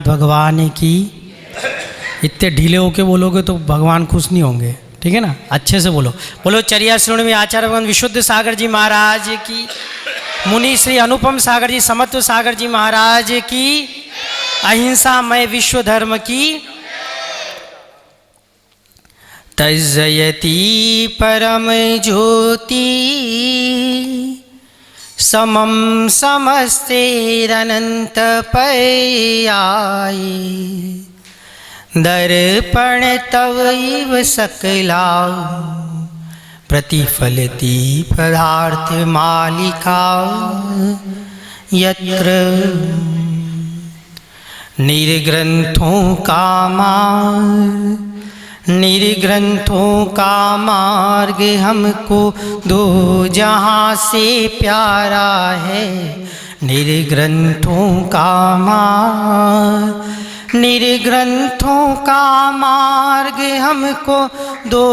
भगवान की। इतने ढीले होके बोलोगे तो भगवान खुश नहीं होंगे, ठीक है ना। अच्छे से बोलो। बोलो चर्या श्रेणी में आचार्य भगवान विशुद्ध सागर जी महाराज की, मुनि श्री अनुपम सागर जी समत्व सागर जी महाराज की, अहिंसा मय विश्व धर्म की। तजयति परम ज्योति समम समस्तेरनंत पर्यायी, दर्पण तव इव सकला प्रतिफलति पदार्थ मालिका, यत्र निर्ग्रंथों का मार्ग हमको दो जहाँ से प्यारा है। निर्ग्रंथों का मार्ग हमको दो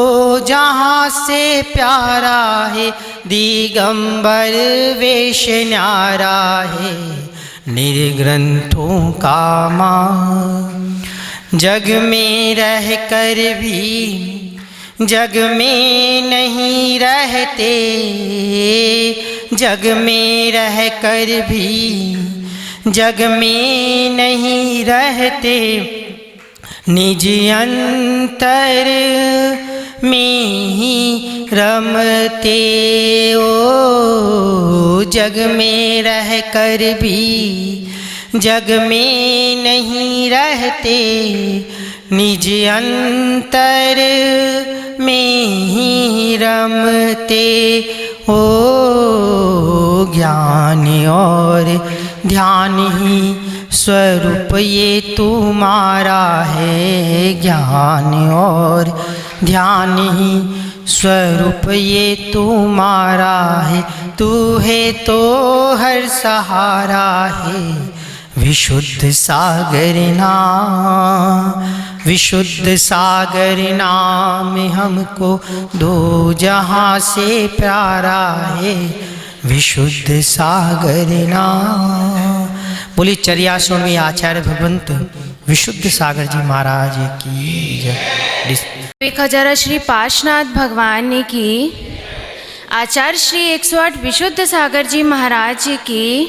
जहाँ से प्यारा है। दिगंबर वेश न्यारा है, निर्ग्रंथों का मार्ग। जग में रह कर भी जग में नहीं रहते, जग में रह कर भी जग में नहीं रहते। निज अंतर में ही रमते ओ, जग में रह कर भी जग में नहीं रहते। निज अंतर में ही रमते ओ, ज्ञान और ध्यान ही स्वरूप ये तुम्हारा है। ज्ञान और ध्यान ही स्वरूप ये तुम्हारा है। तू है तो हर सहारा है। विशुद्ध सागर नाम हमको दो जहाँ से प्यारा है। विशुद्ध सागर नाम। बोली चर्या श्रेणी आचार्य भगवंत विशुद्ध सागर जी महाराज की जय। 1000 श्री पार्श्वनाथ भगवान की, आचार्य श्री 108 विशुद्ध सागर जी महाराज जी की,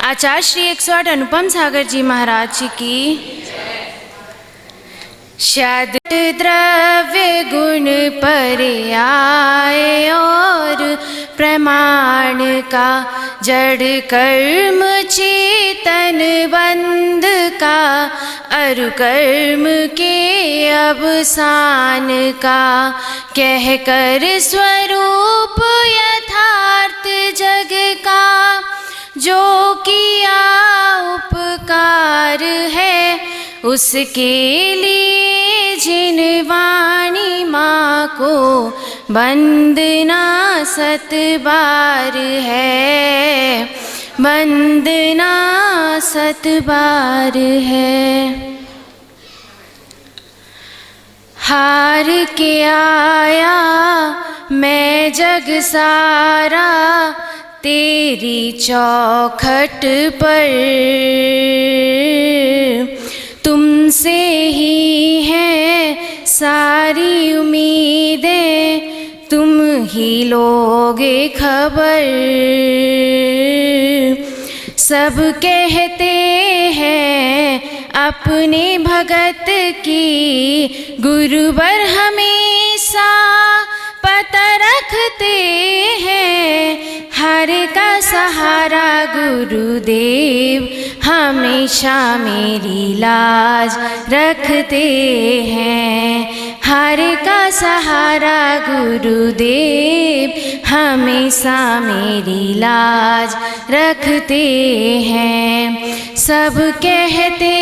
आचार्य श्री 108 अनुपम सागर जी महाराज जी की। शायद द्रव्य गुण पर्याय और प्रमाण का, जड़ कर्म चेतन बंध का, अरु कर्म के अवसान का, कह कर स्वरूप यथार्थ जग का, जो किया उपकार है उसके लिए जिन वाणी माँ को वंदना 7 बार है, वंदना 7 बार है। हार के आया मैं जग सारा तेरी चौखट पर, तुमसे ही है सारी उम्मीदें, तुम ही लोगे खबर। सब कहते हैं अपने भगत की, गुरुवर हमेशा पता रखते हैं। हर का सहारा गुरुदेव हमेशा मेरी लाज रखते हैं। हर का सहारा गुरुदेव हमेशा मेरी लाज रखते हैं। सब कहते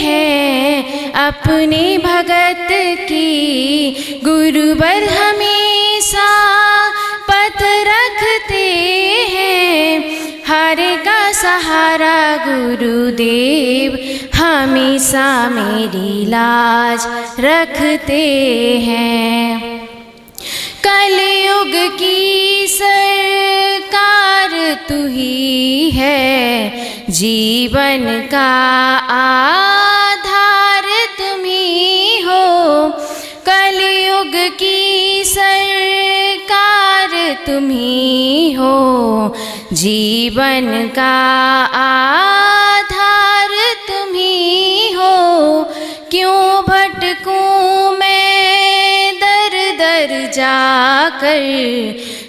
हैं अपने भगत की, गुरुवर हमेशा पथ रखते हैं। हर का सहारा गुरुदेव हमेशा मेरी लाज रखते हैं। कलयुग की सरकार तू ही है, जीवन का तुम ही हो, जीवन का आधार तुम ही हो। क्यों भटकूं मैं दर दर जाकर,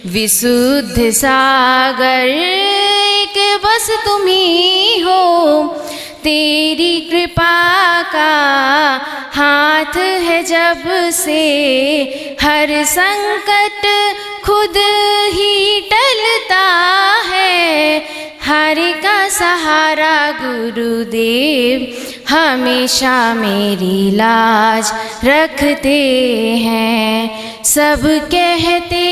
विशुद्ध सागर एक बस तुम ही हो। तेरी कृपा का हाथ है जब से, हर संकट खुद ही टलता है। हरि का सहारा गुरुदेव हमेशा मेरी लाज रखते हैं। सब कहते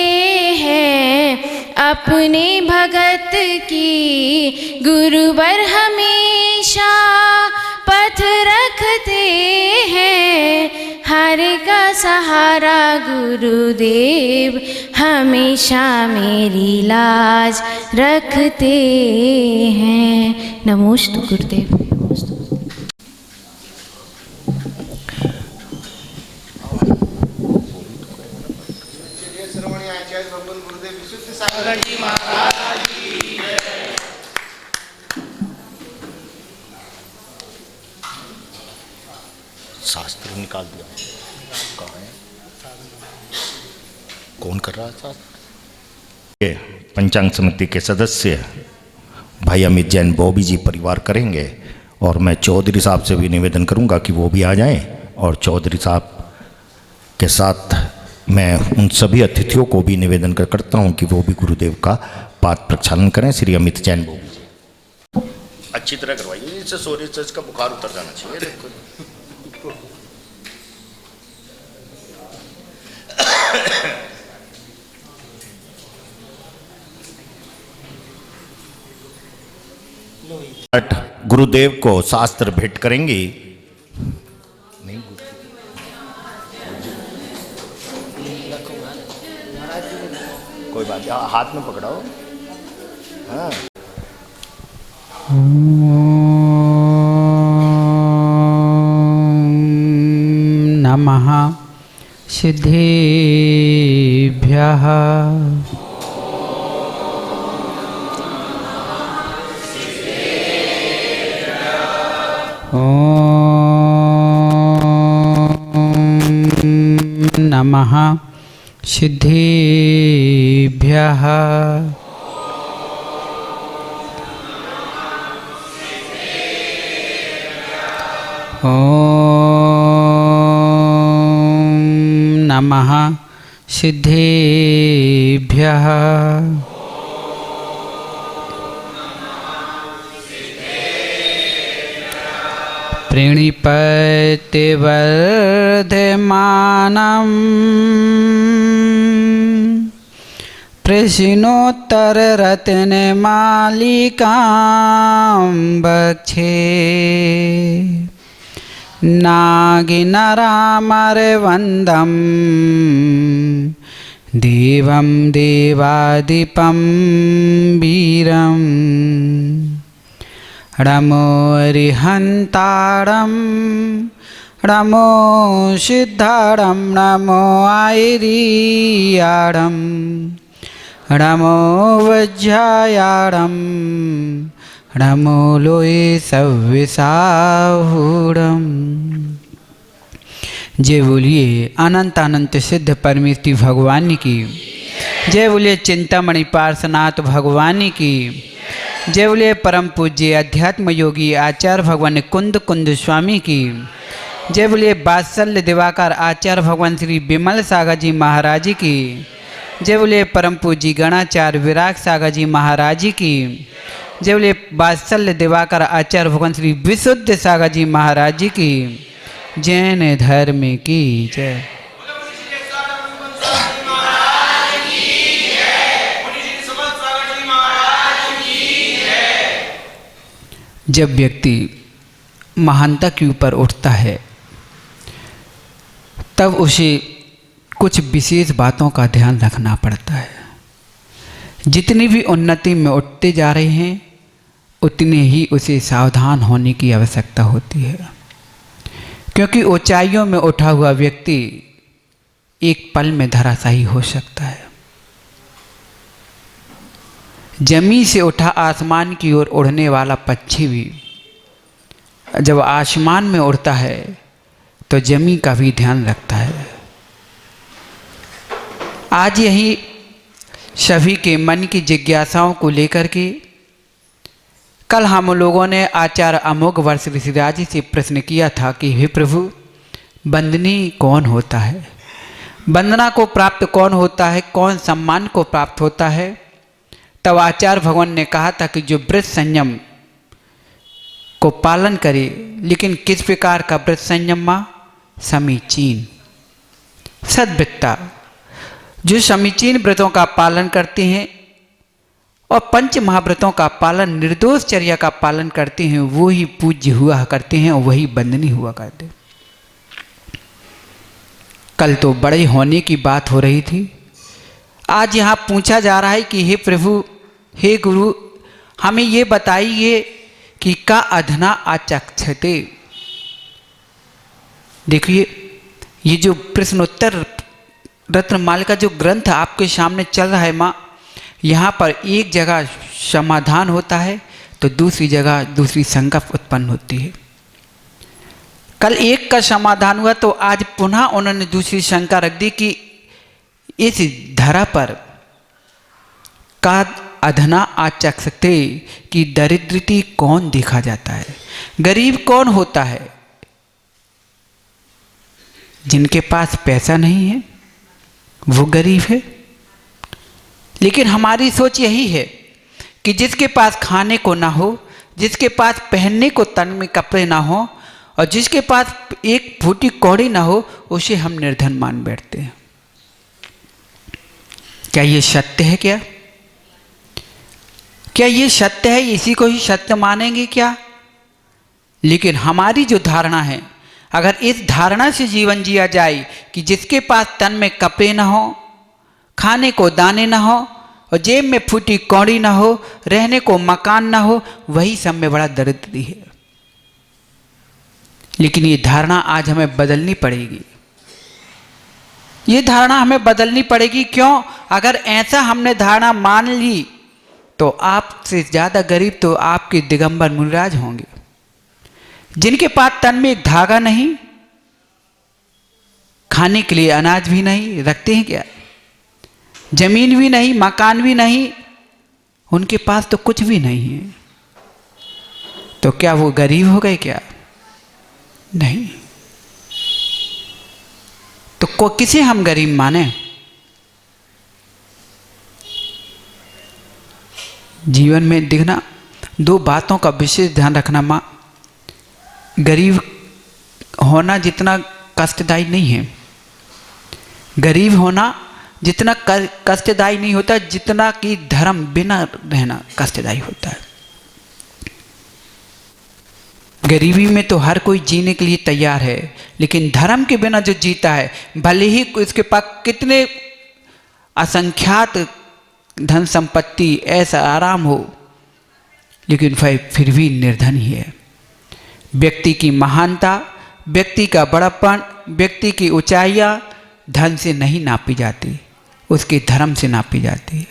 हैं अपने भगत की, गुरुवर हमेशा पथ रखते हैं। हरि का सहारा गुरुदेव हमेशा मेरी लाज रखते हैं। नमोस्तु गुरुदेव। शास्त्र निकाल दिया, कहाँ है? कौन कर रहा था? पंचांग समिति के सदस्य भाई अमित जैन बॉबी जी परिवार करेंगे, और मैं चौधरी साहब से भी निवेदन करूंगा कि वो भी आ जाएं, और चौधरी साहब के साथ मैं उन सभी अतिथियों को भी निवेदन करता हूं कि वो भी गुरुदेव का पाद प्रक्षालन करें। श्री अमित जैन बॉबी जी अच्छी तरह करवाइए, इससे सोरियासिस का बुखार उतर जाना चाहिए। गुरुदेव को शास्त्र भेंट करेंगी। नहीं, कोई बात नहीं, हाथ में पकड़ाओ। हाँ, नमः सिद्धेभ्यः नमः सिद्धेभ्यः नमः सिद्धेभ्यः प्रणिपत्यवर्धमानं प्रश्नोत्तररत्नमालिकां वक्षे नागिनरामरवन्दं देवं देवादिपं वीरं नमो अरिहन्तारं नमो सिद्धारं नमो आयरीयारं नमो वज्रायारं नमो लोये सव्यसाहूरम। जय बोलिए अनंत अनंत सिद्ध परमेश्वरी भगवान की। जय बोलिए चिंतामणि पार्श्वनाथ भगवान की। जय बोलिए परम पूज्य अध्यात्म योगी आचार्य भगवान कुंद कुंद स्वामी की। जय बोलिए वात्सल्य दिवाकर आचार्य भगवान श्री विमल सागर जी महाराज की। जय बोलिए परम पूज्य गणाचार्य विराग सागर जी महाराज की। जय बोलिए वात्सल्य दिवाकर आचार्य भगवान श्री विशुद्ध सागर जी महाराज की। जैन धर्म की जय। जब व्यक्ति महानता के ऊपर उठता है तब उसे कुछ विशेष बातों का ध्यान रखना पड़ता है। जितनी भी उन्नति में उठते जा रहे हैं उतने ही उसे सावधान होने की आवश्यकता होती है, क्योंकि ऊंचाइयों में उठा हुआ व्यक्ति एक पल में धराशायी हो सकता है। जमी से उठा आसमान की ओर उड़ने वाला पक्षी भी जब आसमान में उड़ता है तो जमी का भी ध्यान रखता है। आज यही सभी के मन की जिज्ञासाओं को लेकर के कल हम लोगों ने आचार्य अमोघ वर्ष ऋषिराज जी से प्रश्न किया था कि हे प्रभु, वंदनीय कौन होता है, वंदना को प्राप्त कौन होता है, कौन सम्मान को प्राप्त होता है। तब आचार्य भगवान ने कहा था कि जो व्रत संयम को पालन करे, लेकिन किस प्रकार का व्रत संयम माँ? समीचीन सद्वृत्ता, जो समीचीन व्रतों का पालन करते हैं और पंच महाव्रतों का पालन, निर्दोष चर्या का पालन करते हैं, वो ही पूज्य हुआ करते हैं और वही वंदनीय हुआ करते हैं। कल तो बड़े होने की बात हो रही थी, आज यहाँ पूछा जा रहा है कि हे प्रभु, हे गुरु, हमें ये बताइए कि का अधना आचक्षते। देखिए, ये जो प्रश्नोत्तर रत्नमाल का जो ग्रंथ आपके सामने चल रहा है माँ, यहाँ पर एक जगह समाधान होता है तो दूसरी जगह दूसरी शंका उत्पन्न होती है। कल एक का समाधान हुआ तो आज पुनः उन्होंने दूसरी शंका रख दी कि इस धरा पर का अधना आचक्षते कि दरिद्रता कौन देखा जाता है, गरीब कौन होता है? जिनके पास पैसा नहीं है वो गरीब है। लेकिन हमारी सोच यही है कि जिसके पास खाने को ना हो, जिसके पास पहनने को तन में कपड़े ना हो और जिसके पास एक फूटी कौड़ी ना हो, उसे हम निर्धन मान बैठते हैं। क्या ये सत्य है? क्या ये सत्य है? इसी को ही सत्य मानेंगे क्या? लेकिन हमारी जो धारणा है, अगर इस धारणा से जीवन जिया जाए कि जिसके पास तन में कपड़े ना हो, खाने को दाने ना हो और जेब में फूटी कौड़ी ना हो, रहने को मकान ना हो, वही सब में बड़ा दरिद्री है। लेकिन ये धारणा आज हमें बदलनी पड़ेगी। ये धारणा हमें बदलनी पड़ेगी। क्यों? अगर ऐसा हमने धारणा मान ली तो आपसे ज़्यादा गरीब तो आपके दिगंबर मुनिराज होंगे, जिनके पास तन में एक धागा नहीं, खाने के लिए अनाज भी नहीं, रखते हैं क्या? जमीन भी नहीं, मकान भी नहीं, उनके पास तो कुछ भी नहीं है। तो क्या वो गरीब हो गए क्या? नहीं। तो किसे हम गरीब माने? जीवन में देखना, दो बातों का विशेष ध्यान रखना माँ। गरीब होना जितना कष्टदायी नहीं है, गरीब होना जितना कष्टदायी नहीं होता, जितना कि धर्म बिना रहना कष्टदायी होता है। गरीबी में तो हर कोई जीने के लिए तैयार है, लेकिन धर्म के बिना जो जीता है, भले ही उसके पास कितने असंख्यात धन संपत्ति, ऐसा आराम हो, लेकिन फिर भी निर्धन ही है। व्यक्ति की महानता, व्यक्ति का बड़प्पन, व्यक्ति की ऊंचाइयाँ धन से नहीं नापी जाती, उसके धर्म से नापी जाती है,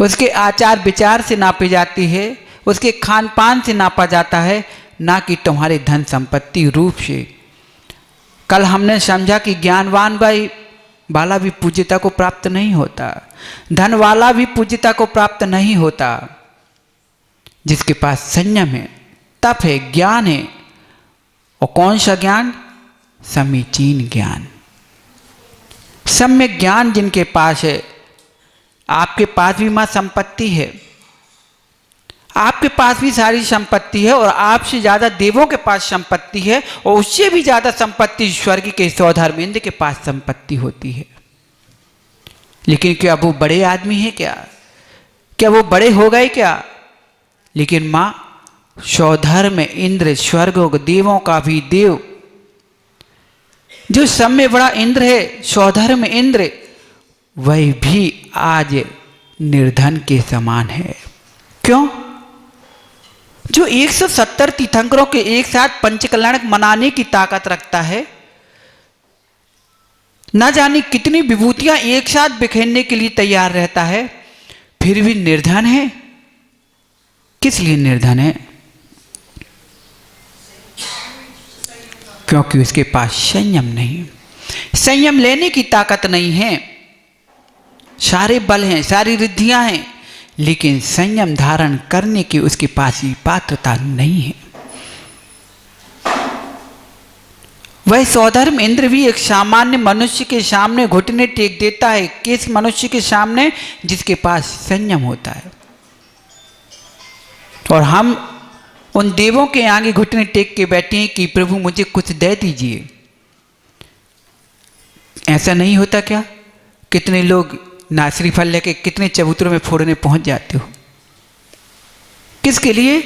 उसके आचार विचार से नापी जाती है, उसके खान पान से नापा जाता है, ना कि तुम्हारे धन संपत्ति रूप से। कल हमने समझा कि ज्ञानवान वाला भी पूज्यता को प्राप्त नहीं होता, धन वाला भी पूज्यता को प्राप्त नहीं होता। जिसके पास संयम है, तप है, ज्ञान है, और कौन सा ज्ञान? समीचीन ज्ञान, सम्यक ज्ञान जिनके पास है। आपके पास भी मां संपत्ति है, आपके पास भी सारी संपत्ति है, और आपसे ज्यादा देवों के पास संपत्ति है, और उससे भी ज्यादा संपत्ति स्वर्ग के सौधर्मेंद्र के पास संपत्ति होती है। लेकिन क्या वो बड़े आदमी है? क्या वो बड़े हो गए क्या? लेकिन मां सौधर्म इंद्र, स्वर्ग देवों का भी देव, जो सब में बड़ा इंद्र है, सौधर्म इंद्र, वह भी आज निर्धन के समान है। क्यों? जो 170 तीर्थंकरों के एक साथ पंचकल्याणक मनाने की ताकत रखता है, न जाने कितनी विभूतियां एक साथ बिखेरने के लिए तैयार रहता है, फिर भी निर्धन है। किस लिए निर्धन है? क्योंकि उसके पास संयम नहीं, संयम लेने की ताकत नहीं है। सारे बल हैं, सारी रिद्धियां हैं, लेकिन संयम धारण करने की उसके पास ही पात्रता नहीं है। वह सौधर्म इंद्र भी एक सामान्य मनुष्य के सामने घुटने टेक देता है। किस मनुष्य के सामने? जिसके पास संयम होता है। और हम उन देवों के आगे घुटने टेक के बैठे हैं कि प्रभु मुझे कुछ दे दीजिए। ऐसा नहीं होता क्या? कितने लोग नासरी फल लेके कितने चबूतरों में फोड़ने पहुंच जाते हो। किसके लिए?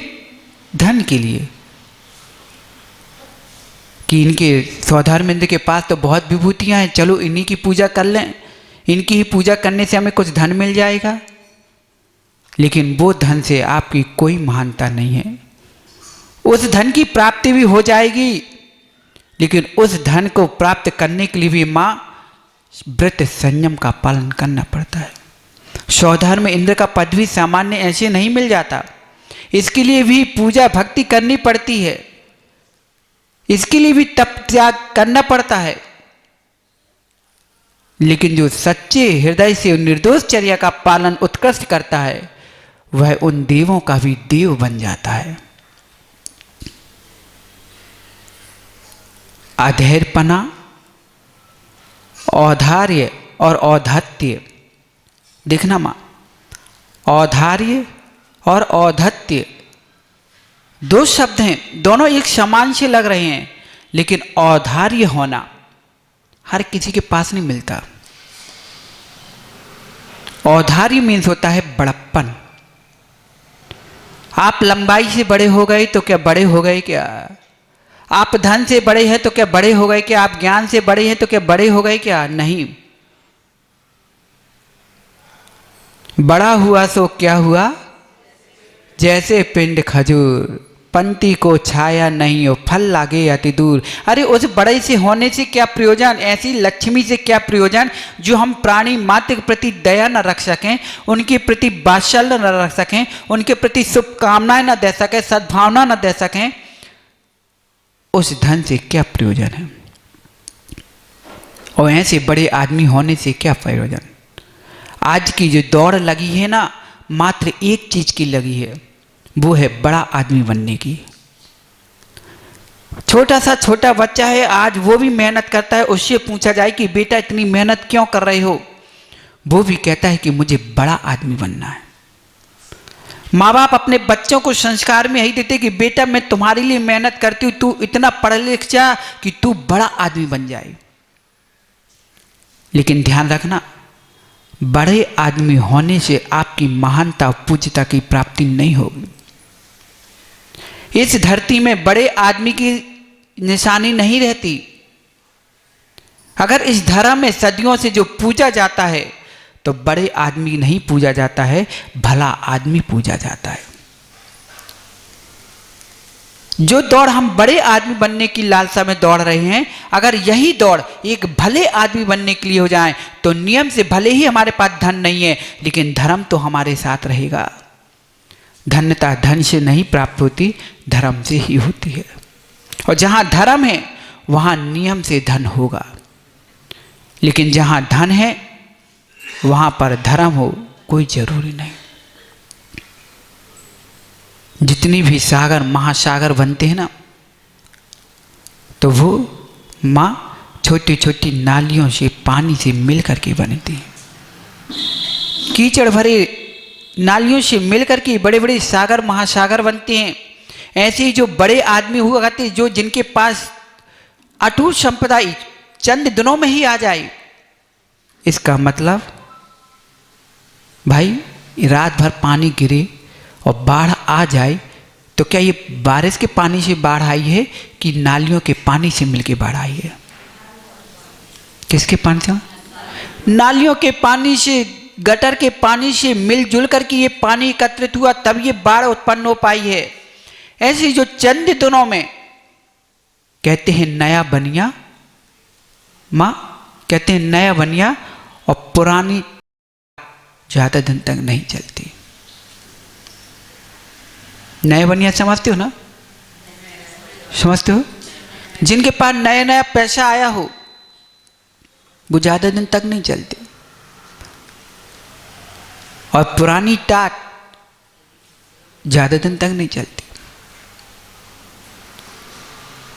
धन के लिए, कि इनके सौधर्मेंद्र के पास तो बहुत विभूतियां हैं, चलो इन्हीं की पूजा कर लें, इनकी ही पूजा करने से हमें कुछ धन मिल जाएगा। लेकिन वो धन से आपकी कोई महानता नहीं है। उस धन की प्राप्ति भी हो जाएगी, लेकिन उस धन को प्राप्त करने के लिए भी माँ व्रत संयम का पालन करना पड़ता है। सौधर्म इंद्र का पद भी सामान्य ऐसे नहीं मिल जाता। इसके लिए भी पूजा भक्ति करनी पड़ती है, इसके लिए भी तप त्याग करना पड़ता है। लेकिन जो सच्चे हृदय से निर्दोष चर्या का पालन उत्कृष्ट करता है, वह उन देवों का भी देव बन जाता है। अधैर्यपना, औदार्य और औद्धत्य, देखना मां, औदार्य और औद्धत्य दो शब्द हैं, दोनों एक समान से लग रहे हैं, लेकिन औदार्य होना हर किसी के पास नहीं मिलता। औदार्य मीन्स होता है बड़प्पन। आप लंबाई से बड़े हो गए तो क्या बड़े हो गए क्या? आप धन से बड़े हैं तो क्या बड़े हो गए क्या? आप ज्ञान से बड़े हैं तो क्या बड़े हो गए क्या? नहीं। बड़ा हुआ सो क्या हुआ? जैसे पिंड खजूर, पंक्ति को छाया नहीं हो, फल लागे अति दूर। अरे उस बड़े से होने से क्या प्रयोजन? ऐसी लक्ष्मी से क्या प्रयोजन जो हम प्राणी मात्र के प्रति दया न रख सकें, उनके प्रति वात्सल्य न रख सकें, उनके प्रति शुभकामनाएं न दे सकें, सद्भावना न दे सकें। उस धन से क्या प्रयोजन है? और ऐसे बड़े आदमी होने से क्या प्रयोजन? आज की जो दौड़ लगी है ना, मात्र एक चीज की लगी है, वो है बड़ा आदमी बनने की। छोटा सा छोटा बच्चा है, आज वो भी मेहनत करता है। उससे पूछा जाए कि बेटा इतनी मेहनत क्यों कर रहे हो, वो भी कहता है कि मुझे बड़ा आदमी बनना है। माँ बाप अपने बच्चों को संस्कार में यही देते कि बेटा मैं तुम्हारे लिए मेहनत करती हूँ, तू इतना पढ़ लिख जा कि तू बड़ा आदमी बन जाए। लेकिन ध्यान रखना, बड़े आदमी होने से आपकी महानता पूज्यता की प्राप्ति नहीं होगी। इस धरती में बड़े आदमी की निशानी नहीं रहती। अगर इस धर्म में सदियों से जो पूजा जाता है, तो बड़े आदमी नहीं पूजा जाता है, भला आदमी पूजा जाता है। जो दौड़ हम बड़े आदमी बनने की लालसा में दौड़ रहे हैं, अगर यही दौड़ एक भले आदमी बनने के लिए हो जाए, तो नियम से भले ही हमारे पास धन नहीं है, लेकिन धर्म तो हमारे साथ रहेगा। धन्यता धन से नहीं प्राप्त होती, धर्म से ही होती है। और जहां धर्म है वहां नियम से धन होगा, लेकिन जहां धन है वहां पर धर्म हो कोई जरूरी नहीं। जितनी भी सागर महासागर बनते हैं ना, तो वो माँ छोटी छोटी नालियों से पानी से मिल करके बनती हैं। कीचड़ भरे नालियों से मिल करके बड़े बड़े सागर महासागर बनते हैं। ऐसे ही जो बड़े आदमी हुआ करते, जो जिनके पास अटूट संपदा चंद दिनों में ही आ जाए, इसका मतलब भाई रात भर पानी गिरे और बाढ़ आ जाए, तो क्या ये बारिश के पानी से बाढ़ आई है कि नालियों के पानी से मिलके बाढ़ आई है? किसके पानी से? नालियों के पानी से, गटर के पानी से मिलजुल करके ये पानी एकत्रित हुआ, तब ये बाढ़ उत्पन्न हो पाई है। ऐसे जो चंद दिनों में कहते हैं नया बनिया, माँ कहते हैं नया बनिया, और पुरानी ज़्यादा दिन तक नहीं चलती। नए बनिया समझते हो ना? समझते हो? जिनके पास नया नया पैसा आया हो वो ज़्यादा दिन तक नहीं चलते, और पुरानी टाट ज़्यादा दिन तक नहीं चलती।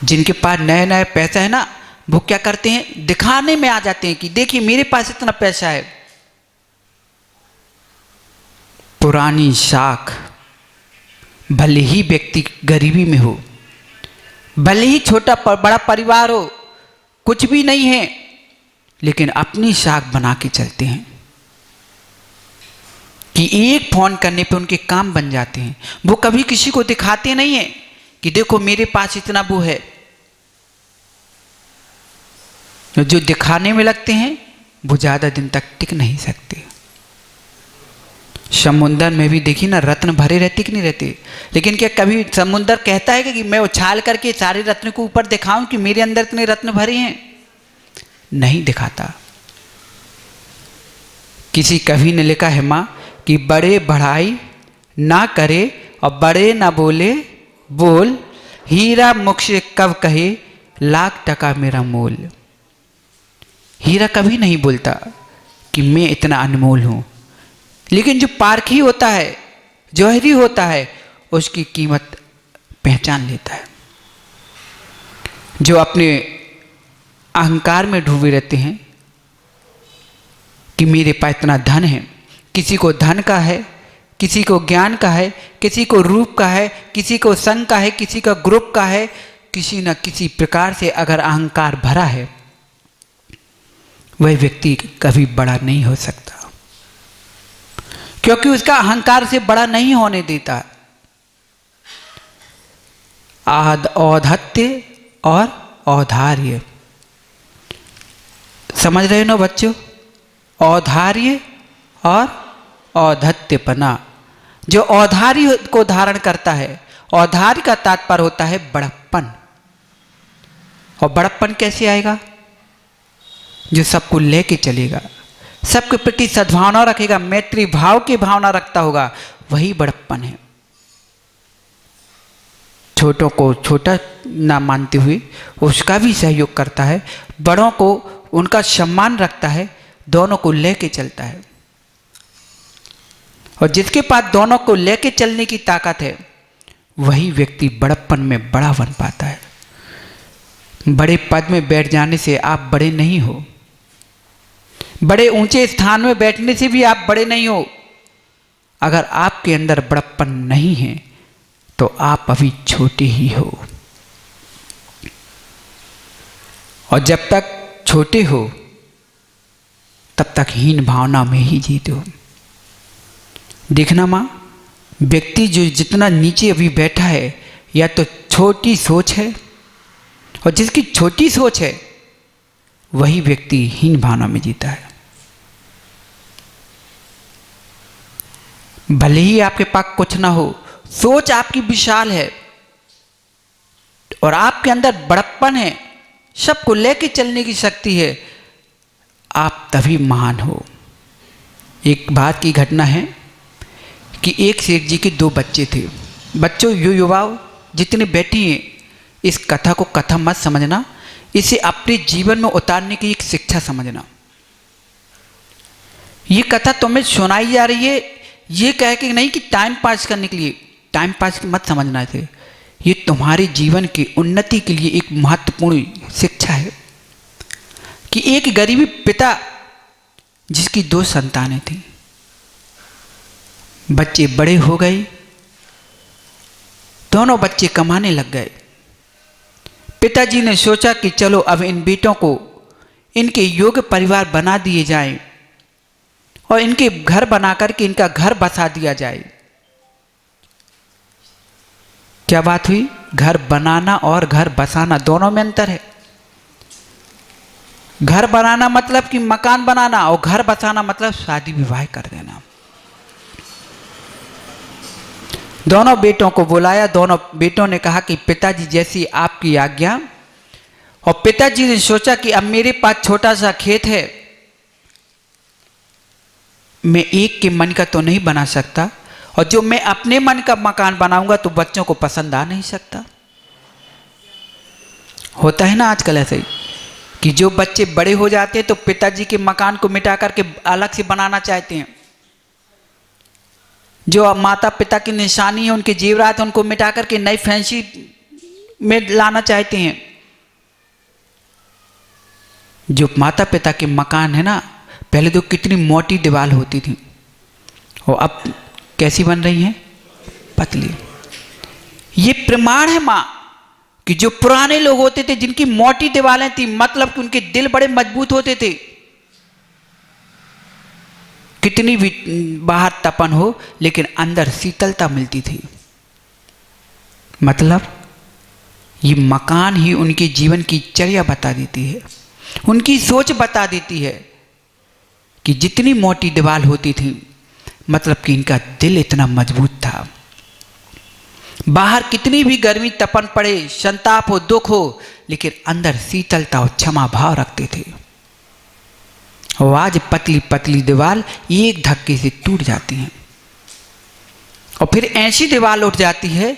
जिनके पास नया नया पैसा है ना, वो क्या करते हैं, दिखाने में आ जाते हैं कि देखिए मेरे पास इतना पैसा है। पुरानी साख, भले ही व्यक्ति गरीबी में हो, भले ही छोटा बड़ा परिवार हो, कुछ भी नहीं है, लेकिन अपनी साख बना के चलते हैं कि एक फोन करने पे उनके काम बन जाते हैं। वो कभी किसी को दिखाते नहीं है कि देखो मेरे पास इतना वो है। जो दिखाने में लगते हैं वो ज़्यादा दिन तक टिक नहीं सकते। समुंदर में भी देखिए ना, रत्न भरे रहते कि नहीं रहते, लेकिन क्या कभी समुंदर कहता है कि मैं उछाल करके सारे रत्न को ऊपर दिखाऊं कि मेरे अंदर इतने रत्न भरे हैं? नहीं दिखाता। किसी कवि ने लिखा है माँ कि बड़े बढ़ाई ना करे और बड़े ना बोले बोल, हीरा मुख से कब कहे लाख टका मेरा मोल। हीरा कभी नहीं बोलता कि मैं इतना अनमोल हूं, लेकिन जो पारखी होता है, जौहरी होता है, उसकी कीमत पहचान लेता है। जो अपने अहंकार में डूबे रहते हैं कि मेरे पास इतना धन है, किसी को धन का है, किसी को ज्ञान का है, किसी को रूप का है, किसी को संग का है, किसी का ग्रुप का है, किसी न किसी प्रकार से अगर अहंकार भरा है, वह व्यक्ति कभी बड़ा नहीं हो सकता, क्योंकि उसका अहंकार से बड़ा नहीं होने देता। औद्धत्य और औधार्य, समझ रहे हो ना बच्चों? औधार्य और औद्धत्यपना। जो औधार्य को धारण करता है, औधार्य का तात्पर्य होता है बड़प्पन। और बड़प्पन कैसे आएगा? जो सबको लेके चलेगा, सबके प्रति सद्भावना रखेगा, मैत्री भाव की भावना रखता होगा, वही बड़प्पन है। छोटों को छोटा ना मानते हुए उसका भी सहयोग करता है, बड़ों को उनका सम्मान रखता है, दोनों को लेके चलता है। और जिसके पास दोनों को लेके चलने की ताकत है, वही व्यक्ति बड़प्पन में बड़ा बन पाता है। बड़े पद में बैठ जाने से आप बड़े नहीं हो, बड़े ऊंचे स्थान में बैठने से भी आप बड़े नहीं हो। अगर आपके अंदर बड़प्पन नहीं है तो आप अभी छोटे ही हो, और जब तक छोटे हो तब तक हीन भावना में ही जीते हो। देखना माँ, व्यक्ति जो जितना नीचे अभी बैठा है, या तो छोटी सोच है, और जिसकी छोटी सोच है वही व्यक्ति हीन भावना में जीता है। भले ही आपके पास कुछ ना हो, सोच आपकी विशाल है और आपके अंदर बड़प्पन है, सबको लेके चलने की शक्ति है, आप तभी महान हो। एक बात की घटना है कि एक सेठ जी के 2 बच्चे थे। बच्चों, युवाओं जितने बैठी हैं, इस कथा को कथा मत समझना, इसे अपने जीवन में उतारने की एक शिक्षा समझना। ये कथा तुम्हें सुनाई जा रही है ये कह के नहीं कि टाइम पास करने के लिए, टाइम पास मत समझना इसे। ये तुम्हारे जीवन की उन्नति के लिए एक महत्वपूर्ण शिक्षा है कि एक गरीबी पिता जिसकी 2 संतानें थी, बच्चे बड़े हो गए, दोनों बच्चे कमाने लग गए। पिताजी ने सोचा कि चलो अब इन बेटों को इनके योग्य परिवार बना दिए जाएं और इनके घर बना करके इनका घर बसा दिया जाए। क्या बात हुई? घर बनाना और घर बसाना दोनों में अंतर है। घर बनाना मतलब कि मकान बनाना, और घर बसाना मतलब शादी विवाह कर देना। दोनों बेटों को बुलाया, दोनों बेटों ने कहा कि पिताजी जैसी आपकी आज्ञा। और पिताजी ने सोचा कि अब मेरे पास छोटा सा खेत है, मैं एक के मन का तो नहीं बना सकता, और जो मैं अपने मन का मकान बनाऊंगा तो बच्चों को पसंद आ नहीं सकता। होता है ना आजकल ऐसे ही कि जो बच्चे बड़े हो जाते हैं तो पिताजी के मकान को मिटा करके अलग से बनाना चाहते हैं। जो माता पिता की निशानी है, उनके जेवरात, उनको मिटा करके नई फैंसी में लाना चाहते हैं। जो माता पिता के मकान है ना, पहले तो कितनी मोटी दीवार होती थी और अब कैसी बन रही हैं? पतली। ये प्रमाण है माँ कि जो पुराने लोग होते थे जिनकी मोटी दीवारें थी, मतलब कि उनके दिल बड़े मजबूत होते थे। कितनी भी बाहर तपन हो लेकिन अंदर शीतलता मिलती थी। मतलब ये मकान ही उनके जीवन की चर्या बता देती है, उनकी सोच बता देती है कि जितनी मोटी दीवार होती थी मतलब कि इनका दिल इतना मजबूत था। बाहर कितनी भी गर्मी तपन पड़े, संताप हो, दुख हो, लेकिन अंदर शीतलता और क्षमा भाव रखते थे। और आज पतली पतली दीवार एक धक्के से टूट जाती हैं और फिर ऐसी दीवार उठ जाती है।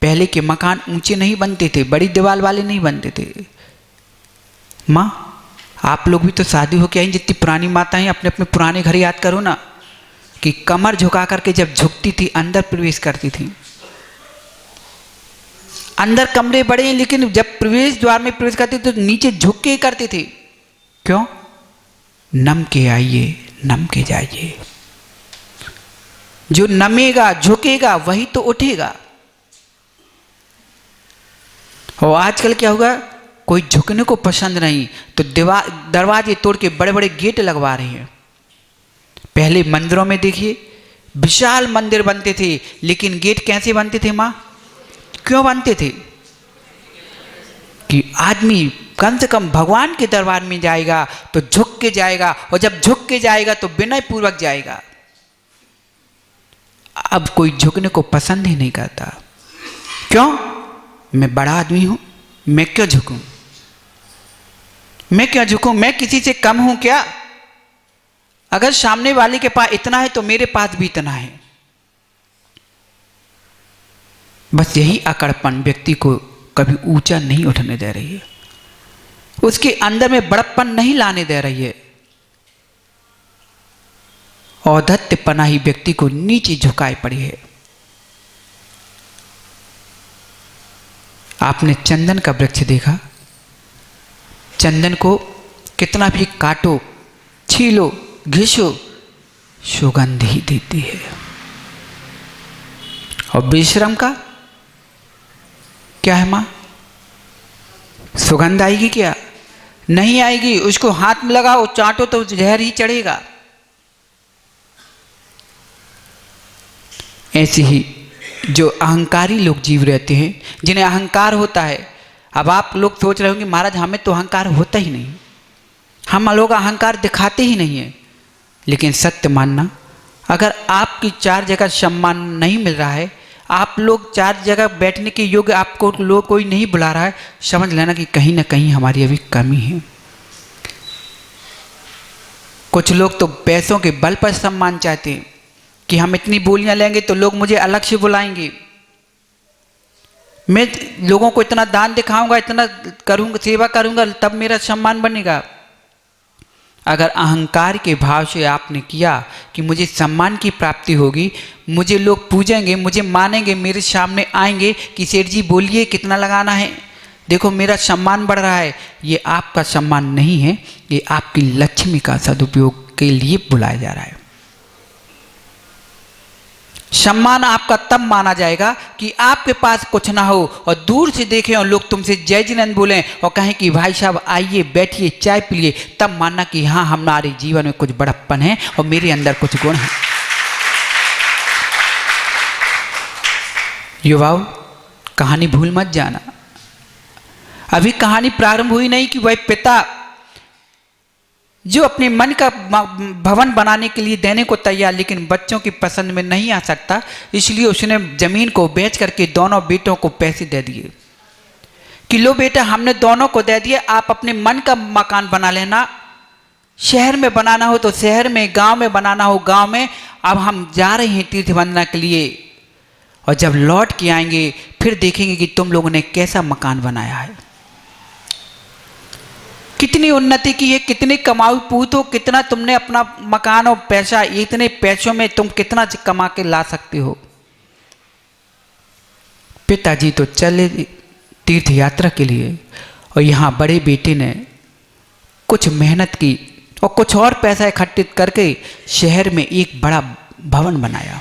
पहले के मकान ऊंचे नहीं बनते थे, बड़ी दीवार वाले नहीं बनते थे। माँ, आप लोग भी तो शादी होके आई, जितनी पुरानी माताएं अपने अपने पुराने घर याद करो ना, कि कमर झुका करके जब झुकती थी अंदर प्रवेश करती थी। अंदर कमरे बड़े हैं लेकिन जब प्रवेश द्वार में प्रवेश करते तो नीचे झुक के करते थे। क्यों? नम के आइए, नम के जाइए। जो नमेगा, झुकेगा, वही तो उठेगा। और आजकल क्या होगा, कोई झुकने को पसंद नहीं तो दरवाजे तोड़ के बड़े बड़े गेट लगवा रहे हैं। पहले मंदिरों में देखिए, विशाल मंदिर बनते थे लेकिन गेट कैसे बनते थे माँ? क्यों बनते थे? कि आदमी कम से कम भगवान के दरबार में जाएगा तो झुक के जाएगा, और जब झुक के जाएगा तो विनय पूर्वक जाएगा। अब कोई झुकने को पसंद ही नहीं करता। क्यों? मैं बड़ा आदमी हूं, मैं क्यों झुकूं? मैं क्यों झुकूं? मैं किसी से कम हूं क्या? अगर सामने वाले के पास इतना है तो मेरे पास भी इतना है। बस यही अकड़पन व्यक्ति को कभी ऊंचा नहीं उठने दे रही है, उसके अंदर में बड़प्पन नहीं लाने दे रही है। औद्धत्यपना ही व्यक्ति को नीचे झुकाए पड़ी है। आपने चंदन का वृक्ष देखा? चंदन को कितना भी काटो, छीलो, घिसो, सुगंध ही देती है। और बेशरम का क्या है मां? सुगंध आएगी क्या? नहीं आएगी। उसको हाथ में लगाओ, चाटो तो जहर ही चढ़ेगा। ऐसे ही जो अहंकारी लोग जीव रहते हैं, जिन्हें अहंकार होता है। अब आप लोग सोच रहे होंगे महाराज हमें तो अहंकार होता ही नहीं, हम लोग अहंकार दिखाते ही नहीं है। लेकिन सत्य मानना, अगर आपकी 4 जगह सम्मान नहीं मिल रहा है, आप लोग 4 जगह बैठने के योग्य आपको लोग कोई नहीं बुला रहा है, समझ लेना कि कहीं ना कहीं हमारी अभी कमी है। कुछ लोग तो पैसों के बल पर सम्मान चाहते हैं कि हम इतनी बोलियां लेंगे तो लोग मुझे अलग से बुलाएंगे, मैं लोगों को इतना दान दिखाऊंगा, इतना करूंगा, सेवा करूंगा, तब मेरा सम्मान बनेगा। अगर अहंकार के भाव से आपने किया कि मुझे सम्मान की प्राप्ति होगी, मुझे लोग पूजेंगे, मुझे मानेंगे, मेरे सामने आएंगे कि सेठ जी बोलिए कितना लगाना है, देखो मेरा सम्मान बढ़ रहा है, ये आपका सम्मान नहीं है, ये आपकी लक्ष्मी का सदुपयोग के लिए बुलाया जा रहा है। सम्मान आपका तब माना जाएगा कि आपके पास कुछ ना हो और दूर से देखें और लोग तुमसे जय जिनेंद्र बोलें और कहें कि भाई साहब आइए बैठिए चाय पिए, तब मानना कि हाँ हमारे जीवन में कुछ बड़प्पन है और मेरे अंदर कुछ गुण है। युवाओं, कहानी भूल मत जाना। अभी कहानी प्रारंभ हुई नहीं कि वह पिता जो अपने मन का भवन बनाने के लिए देने को तैयार, लेकिन बच्चों की पसंद में नहीं आ सकता, इसलिए उसने जमीन को बेच करके दोनों बेटों को पैसे दे दिए कि लो बेटा हमने दोनों को दे दिए, आप अपने मन का मकान बना लेना, शहर में बनाना हो तो शहर में, गांव में बनाना हो गांव में। अब हम जा रहे हैं तीर्थ वंदना के लिए, और जब लौट के आएंगे फिर देखेंगे कि तुम लोगों ने कैसा मकान बनाया है, कितनी उन्नति की है, कितने कमाऊ पूत हो, कितना तुमने अपना मकान और पैसा, इतने पैसों में तुम कितना कमा के ला सकते हो। पिताजी तो चले तीर्थ यात्रा के लिए, और यहाँ बड़े बेटे ने कुछ मेहनत की और कुछ और पैसा इकट्ठित करके शहर में एक बड़ा भवन बनाया,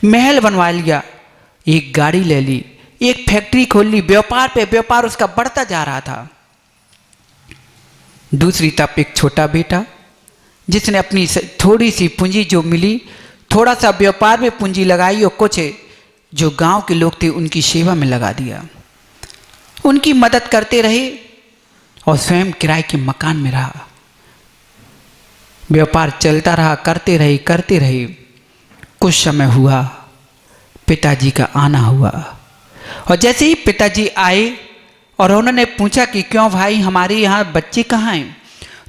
महल बनवा लिया, एक गाड़ी ले ली, एक फैक्ट्री खोल ली, व्यापार पे व्यापार उसका बढ़ता जा रहा था। दूसरी तरफ एक छोटा बेटा जिसने अपनी थोड़ी सी पूंजी जो मिली, थोड़ा सा व्यापार में पूंजी लगाई और कुछ जो गांव के लोग थे उनकी सेवा में लगा दिया, उनकी मदद करते रहे और स्वयं किराए के मकान में रहा। व्यापार चलता रहा, करते रहे। कुछ समय हुआ, पिताजी का आना हुआ, और जैसे ही पिताजी आए और उन्होंने पूछा कि क्यों भाई हमारे यहाँ बच्चे कहाँ हैं,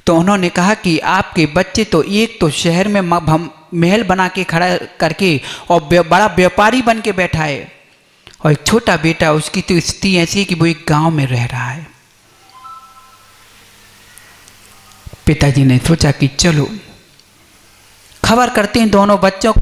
तो उन्होंने कहा कि आपके बच्चे तो एक तो शहर में महल बना के खड़ा करके और बड़ा व्यापारी बन के बैठा है, और एक छोटा बेटा उसकी तो स्थिति ऐसी है कि वो एक गांव में रह रहा है। पिताजी ने सोचा कि चलो खबर करते हैं दोनों बच्चों को।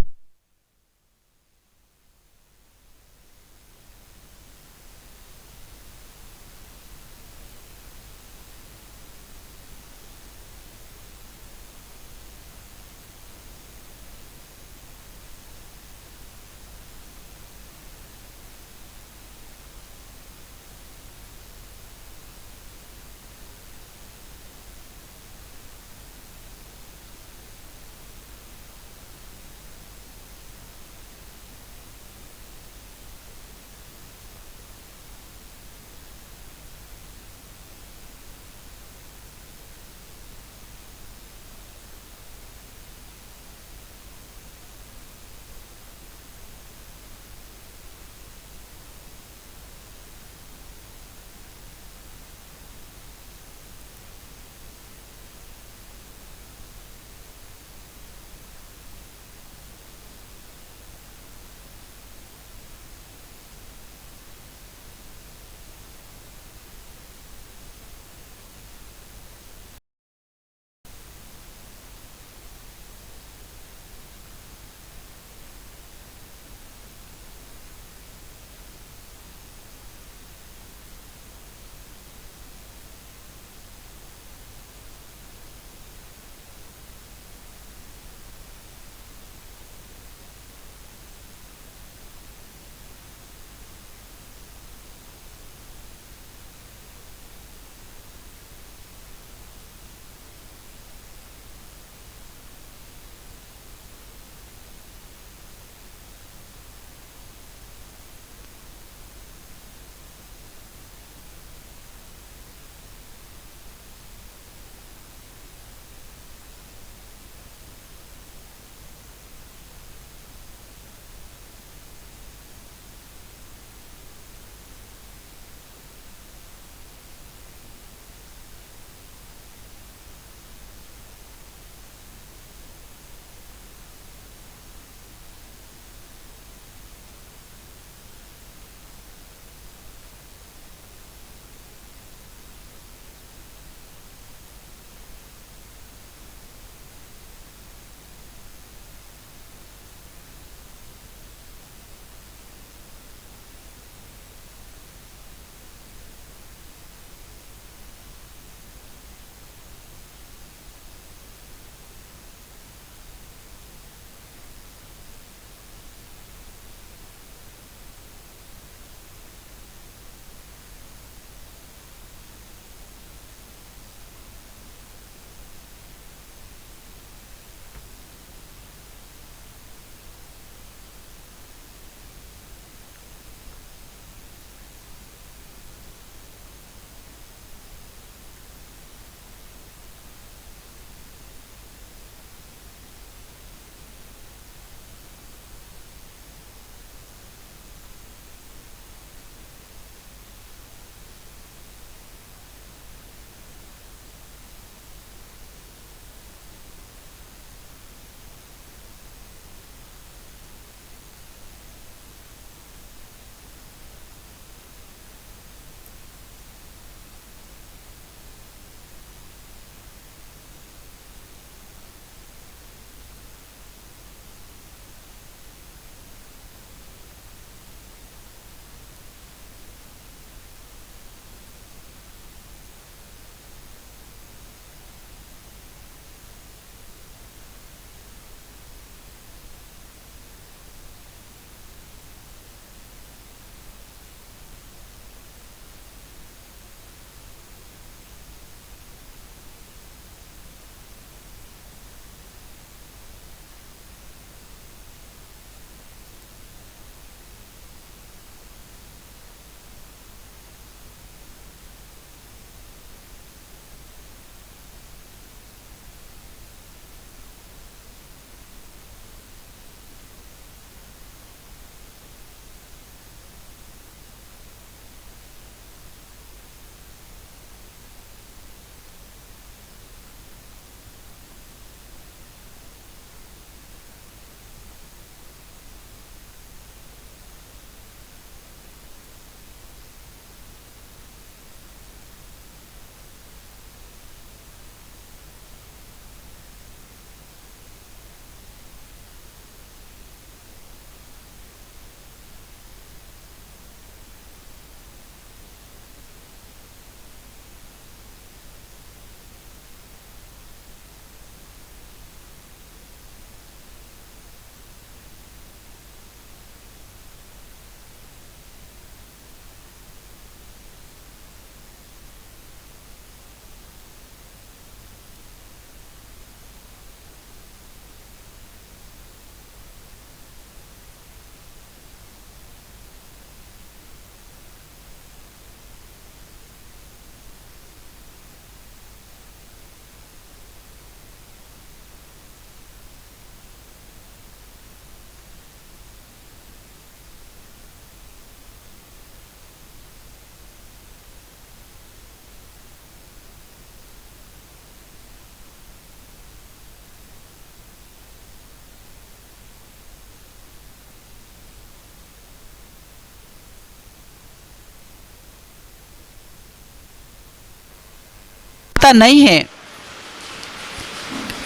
पता नहीं है।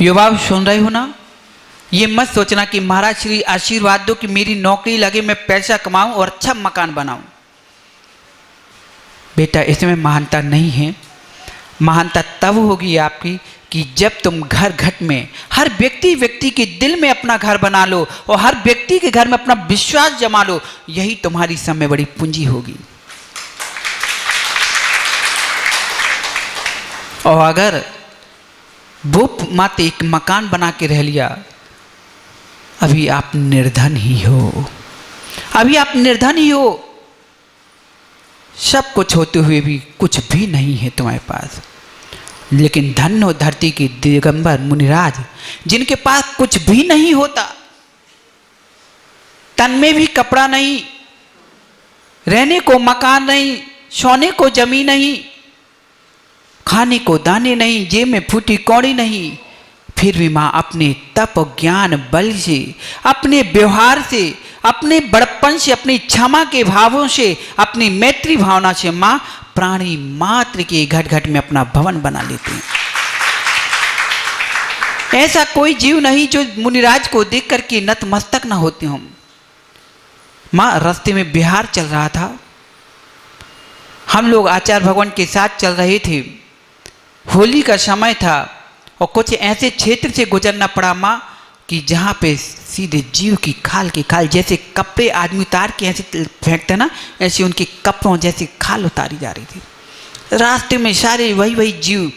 युवा सुन रहे हो ना, ये मत सोचना कि महाराज श्री आशीर्वाद दो कि मेरी नौकरी लगे, मैं पैसा कमाऊं और अच्छा मकान बनाऊं। बेटा इसमें महानता नहीं है। महानता तब होगी आपकी कि जब तुम घर घर में हर व्यक्ति के दिल में अपना घर बना लो और हर व्यक्ति के घर में अपना विश्वास जमा लो। यही तुम्हारी समय बड़ी पूंजी होगी। और अगर वो मात्र एक मकान बना के रह लिया, अभी आप निर्धन ही हो, अभी आप निर्धन ही हो। सब कुछ होते हुए भी कुछ भी नहीं है तुम्हारे पास। लेकिन धन्य हो धरती के दिगंबर मुनिराज, जिनके पास कुछ भी नहीं होता, तन में भी कपड़ा नहीं, रहने को मकान नहीं, सोने को जमीन नहीं, खाने को दाने नहीं, जेब में फूटी कौड़ी नहीं, फिर भी माँ अपने तप ज्ञान बल से, अपने व्यवहार से, अपने बड़प्पन से, अपनी क्षमा के भावों से, अपनी मैत्री भावना से माँ प्राणी मात्र के घट घट में अपना भवन बना लेते हैं। ऐसा कोई जीव नहीं जो मुनिराज को देख करके नतमस्तक ना होते हम। माँ रास्ते में बिहार चल रहा था, हम लोग आचार्य भगवान के साथ चल रहे थे। होली का समय था और कुछ ऐसे क्षेत्र से गुजरना पड़ा माँ कि जहाँ पे सीधे जीव की खाल की खाल, जैसे कपड़े आदमी उतार के ऐसे फेंकते ना, ऐसे उनके कपड़ों जैसे खाल उतारी जा रही थी। रास्ते में सारे वही जीव,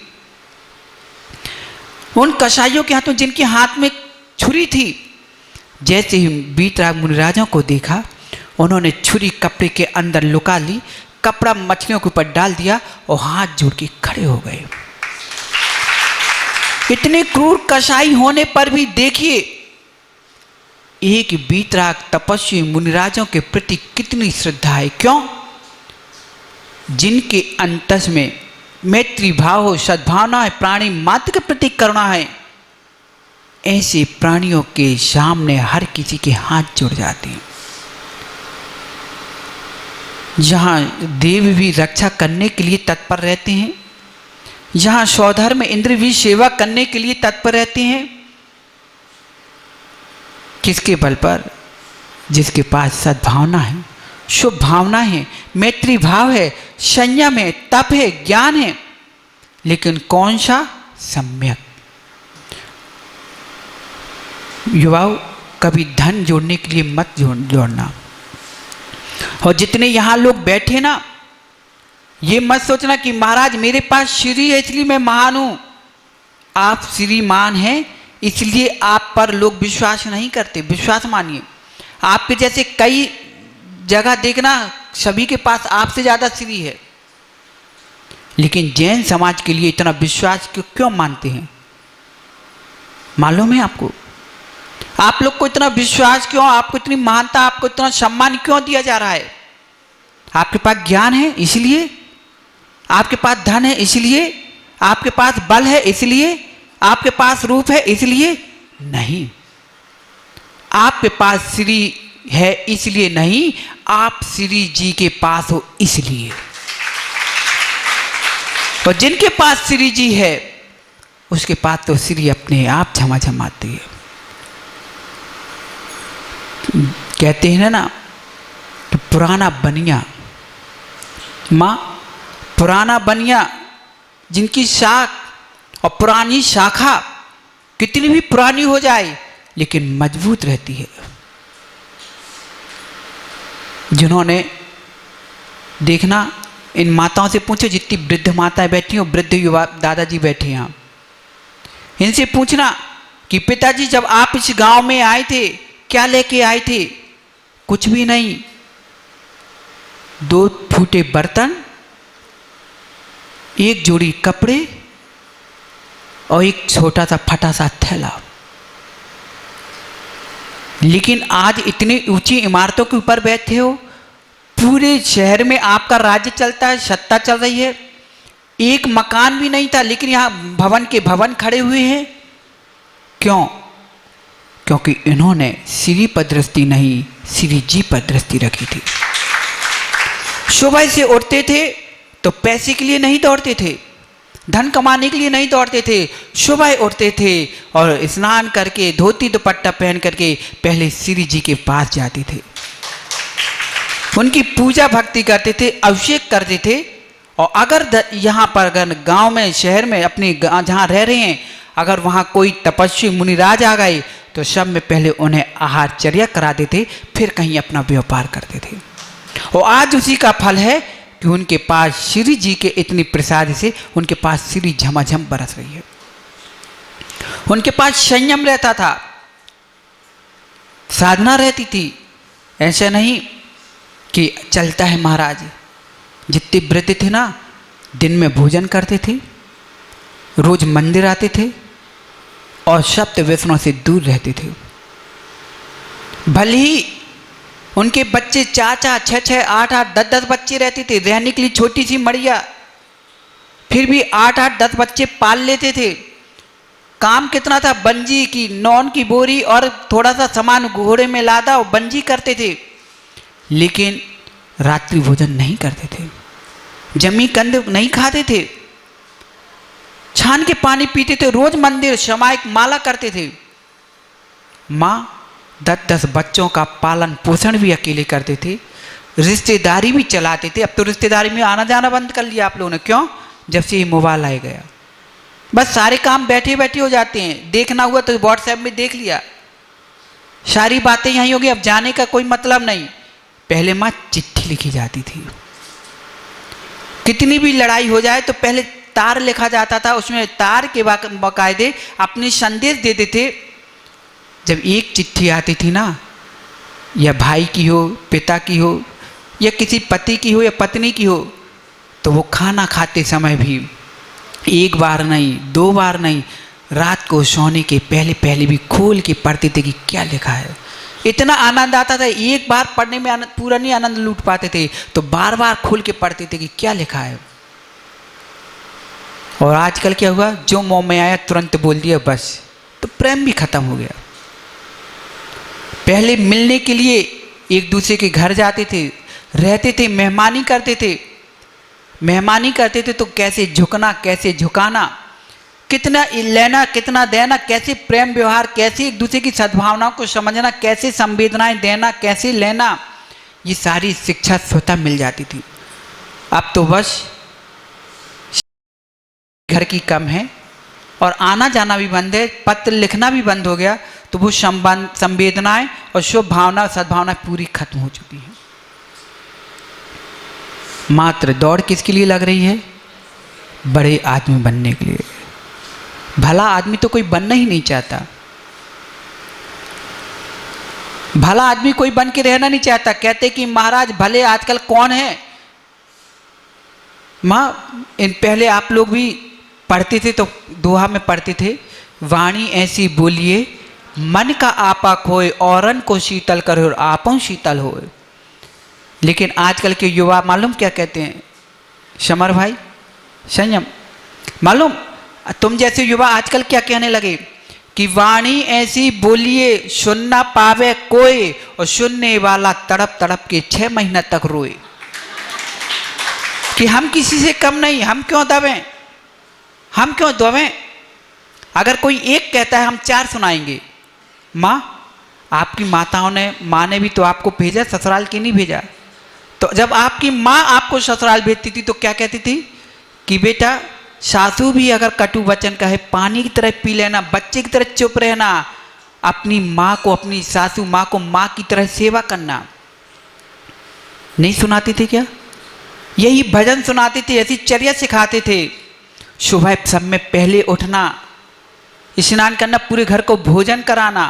उन कसाइयों के हाथों जिनके हाथ में छुरी थी। जैसे ही बीतराग मुनिराजों को देखा, उन्होंने छुरी कपड़े के अंदर लुका ली, कपड़ा मछलियों के ऊपर डाल दिया और हाथ जोड़ के खड़े हो गए। इतने क्रूर कसाई होने पर भी देखिए एक बीतराग तपस्वी मुनिराजों के प्रति कितनी श्रद्धा है। क्यों? जिनके अंतस में मैत्री भाव हो, सद्भावना है, प्राणी मात्र के प्रति करुणा है, ऐसे प्राणियों के सामने हर किसी के हाथ जुड़ जाते हैं। जहाँ देव भी रक्षा करने के लिए तत्पर रहते हैं, जहाँ स्वधर्म इंद्र भी सेवा करने के लिए तत्पर रहते हैं। किसके बल पर? जिसके पास सद्भावना है, शुभ भावना है, मैत्री भाव है, संयम है, तप है, ज्ञान है। लेकिन कौन सा? सम्यक। युवाओं, कभी धन जोड़ने के लिए मत जोड़ना। और जितने यहाँ लोग बैठे ना, ये मत सोचना कि महाराज मेरे पास श्री है इसलिए मैं महान हूं। आप श्रीमान हैं इसलिए आप पर लोग विश्वास नहीं करते। विश्वास मानिए, आपके जैसे कई जगह देखना, सभी के पास आपसे ज़्यादा श्री है। लेकिन जैन समाज के लिए इतना विश्वास क्यों मानते हैं? मालूम है आपको? आप लोग को इतना विश्वास क्यों, आपको इतनी महानता, आपको इतना सम्मान क्यों दिया जा रहा है? आपके पास ज्ञान है इसलिए, आपके पास धन है इसलिए, आपके पास बल है इसलिए, आपके पास रूप है इसलिए नहीं। आपके पास श्री है इसलिए नहीं, आप श्री जी के पास हो इसलिए। और जिनके पास श्री जी है उसके पास तो श्री अपने आप झमाझमाती है। कहते हैं ना कि पुराना बनिया, माँ पुराना बनिया जिनकी शाख और पुरानी शाखा कितनी भी पुरानी हो जाए लेकिन मजबूत रहती है। जिन्होंने देखना, इन माताओं से पूछो, जितनी वृद्ध माताएं बैठी हो, वृद्ध युवा दादाजी बैठे यहाँ, इनसे पूछना कि पिताजी जब आप इस गांव में आए थे क्या लेके आए थे? कुछ भी नहीं, 2 फूटे बर्तन, 1 जोड़ी कपड़े और एक छोटा सा फटा सा थैला। लेकिन आज इतनी ऊंची इमारतों के ऊपर बैठे हो, पूरे शहर में आपका राज्य चलता है, सत्ता चल रही है। एक मकान भी नहीं था लेकिन यहाँ भवन के भवन खड़े हुए हैं। क्यों? क्योंकि इन्होंने श्री पर दृष्टि नहीं, श्री जी पर दृष्टि रखी थी। सुबह से उठते थे तो पैसे के लिए नहीं दौड़ते थे, धन कमाने के लिए नहीं दौड़ते थे, सुबह उठते थे और स्नान करके धोती दुपट्टा पहन करके पहले श्री जी के पास जाते थे, उनकी पूजा भक्ति करते थे, अभिषेक करते थे। और अगर यहाँ पर अगर गांव में शहर में अपने जहाँ रह रहे हैं, अगर वहाँ कोई तपस्वी मुनिराज आ गए तो सब में पहले उन्हें आहारचर्या करा देते, फिर कहीं अपना व्यापार करते थे। और आज उसी का फल है कि उनके पास श्री जी के इतनी प्रसाद से उनके पास श्री झमाझम बरस रही है। उनके पास संयम रहता था, साधना रहती थी। ऐसा नहीं कि चलता है महाराज, जितने व्रत थे ना, दिन में भोजन करते थे, रोज मंदिर आते थे और शब्द व्यसनों से दूर रहते थे। भले ही उनके बच्चे 4-4, 6-6, 8-8, 10-10 बच्चे रहते थे, रहने के लिए छोटी सी मड़िया, फिर भी 8-8, 10 बच्चे पाल लेते थे। काम कितना था, बंजी की नॉन की बोरी और थोड़ा सा सामान घोड़े में लादा और बंजी करते थे, लेकिन रात्रि भोजन नहीं करते थे, जमी कंद नहीं खाते थे, छान के पानी पीते थे, रोज मंदिर सामायिक माला करते थे। माँ 10-10 बच्चों का पालन पोषण भी अकेले करते थे, रिश्तेदारी भी चलाते थे। अब तो रिश्तेदारी में आना जाना बंद कर लिया आप लोगों ने, क्यों? जब से ये मोबाइल आ गया, बस सारे काम बैठे बैठे हो जाते हैं। देखना हुआ तो व्हाट्सएप में देख लिया, सारी बातें यहीं होगी, अब जाने का कोई मतलब नहीं। पहले माँ चिट्ठी लिखी जाती थी, कितनी भी लड़ाई हो जाए तो पहले तार लिखा जाता था, उसमें तार के बाकायदे अपने संदेश देते थे। जब एक चिट्ठी आती थी ना, या भाई की हो, पिता की हो, या किसी पति की हो या पत्नी की हो, तो वो खाना खाते समय भी एक बार नहीं, 2 बार नहीं, रात को सोने के पहले पहले भी खोल के पढ़ते थे कि क्या लिखा है। इतना आनंद आता था, एक बार पढ़ने में पूरा नहीं आनंद लूट पाते थे, तो बार बार खोल के पढ़ते थे कि क्या लिखा है। और आजकल क्या हुआ, जो मुंह में आया तुरंत बोल दिया, बस, तो प्रेम भी खत्म हो गया। पहले मिलने के लिए एक दूसरे के घर जाते थे, रहते थे, मेहमानी करते थे। मेहमानी करते थे तो कैसे झुकना, कैसे झुकाना, कितना लेना कितना देना, कैसे प्रेम व्यवहार, कैसे एक दूसरे की सद्भावनाओं को समझना, कैसे संवेदनाएं देना, कैसे लेना, ये सारी शिक्षा स्वतः मिल जाती थी। अब तो बस घर की कम है और आना जाना भी बंद है, पत्र लिखना भी बंद हो गया, तो वो संवेदनाएं और शुभ भावना सद्भावनाएं पूरी खत्म हो चुकी हैं। मात्र दौड़ किसके लिए लग रही है? बड़े आदमी बनने के लिए। भला आदमी तो कोई बनना ही नहीं चाहता, भला आदमी कोई बन के रहना नहीं चाहता। कहते कि महाराज भले आजकल कौन है माँ, इन पहले आप लोग भी पढ़ते थे तो दोहा में पढ़ते थे, वाणी ऐसी बोलिए मन का आपा खोए, औरन को शीतल करे और आपों शीतल होए। लेकिन आजकल के युवा मालूम क्या कहते हैं? समर भाई, संयम, मालूम तुम जैसे युवा आजकल क्या कहने लगे कि वाणी ऐसी बोलिए सुन ना पावे कोई, और सुनने वाला तड़प तड़प के 6 महीना तक रोए। कि हम किसी से कम नहीं, हम क्यों दबें, हम क्यों दबें? अगर कोई एक कहता है हम 4 सुनाएंगे। माँ, आपकी माताओं ने, माँ ने भी तो आपको भेजा, ससुराल की नहीं भेजा। तो जब आपकी माँ आपको ससुराल भेजती थी तो क्या कहती थी कि बेटा सासू भी अगर कटु वचन कहे पानी की तरह पी लेना, बच्चे की तरह चुप रहना, अपनी माँ को, अपनी सासू माँ को माँ की तरह सेवा करना। नहीं सुनाते थे क्या? यही भजन सुनाते थे, ऐसी चर्या सिखाते थे। सुबह सब में पहले उठना, स्नान करना, पूरे घर को भोजन कराना,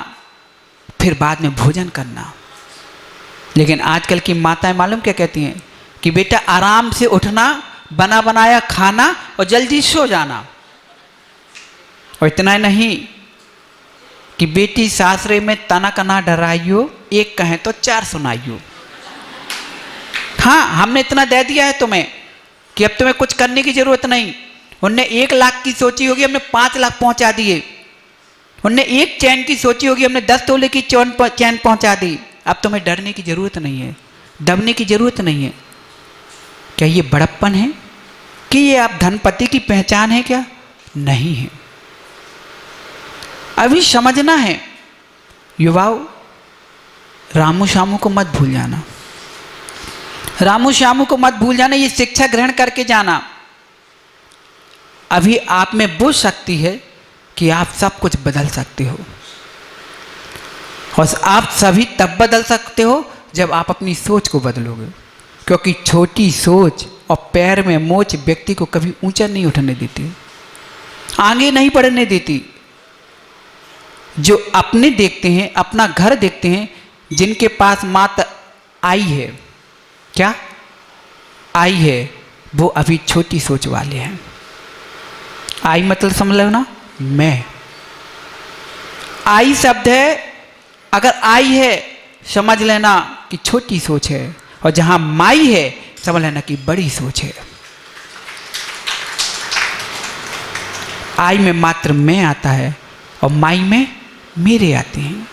फिर बाद में भोजन करना। लेकिन आजकल की माताएं मालूम क्या कहती हैं कि बेटा आराम से उठना, बना बनाया खाना और जल्दी सो जाना। और इतना नहीं कि बेटी सासरे में तना कना डराइयो, एक कहें तो 4 सुनाइयो। हाँ, हमने इतना दे दिया है तुम्हें कि अब तुम्हें कुछ करने की जरूरत नहीं। उनने 1 लाख की सोची होगी, हमने 5 लाख पहुंचा दिए। उनने 1 चैन की सोची होगी, हमने 10 तोले की चैन पहुंचा दी। अब तुम्हें डरने की जरूरत नहीं है, दबने की जरूरत नहीं है। क्या ये बड़प्पन है? कि ये आप धनपति की पहचान है क्या? नहीं है। अभी समझना है युवाओं, रामू श्यामू को मत भूल जाना, रामू श्यामू को मत भूल जाना, ये शिक्षा ग्रहण करके जाना। अभी आप में वो शक्ति है कि आप सब कुछ बदल सकते हो, और आप सभी तब बदल सकते हो जब आप अपनी सोच को बदलोगे, क्योंकि छोटी सोच और पैर में मोच व्यक्ति को कभी ऊंचा नहीं उठने देती, आगे नहीं बढ़ने देती। जो अपने देखते हैं, अपना घर देखते हैं, जिनके पास मात्र आई है, क्या आई है, वो अभी छोटी सोच वाले हैं। आई मतलब समझ लो ना, मैं। आई शब्द है, अगर आई है समझ लेना कि छोटी सोच है, और जहां माई है समझ लेना कि बड़ी सोच है। आई में मात्र मैं आता है, और माई में मेरे आते हैं।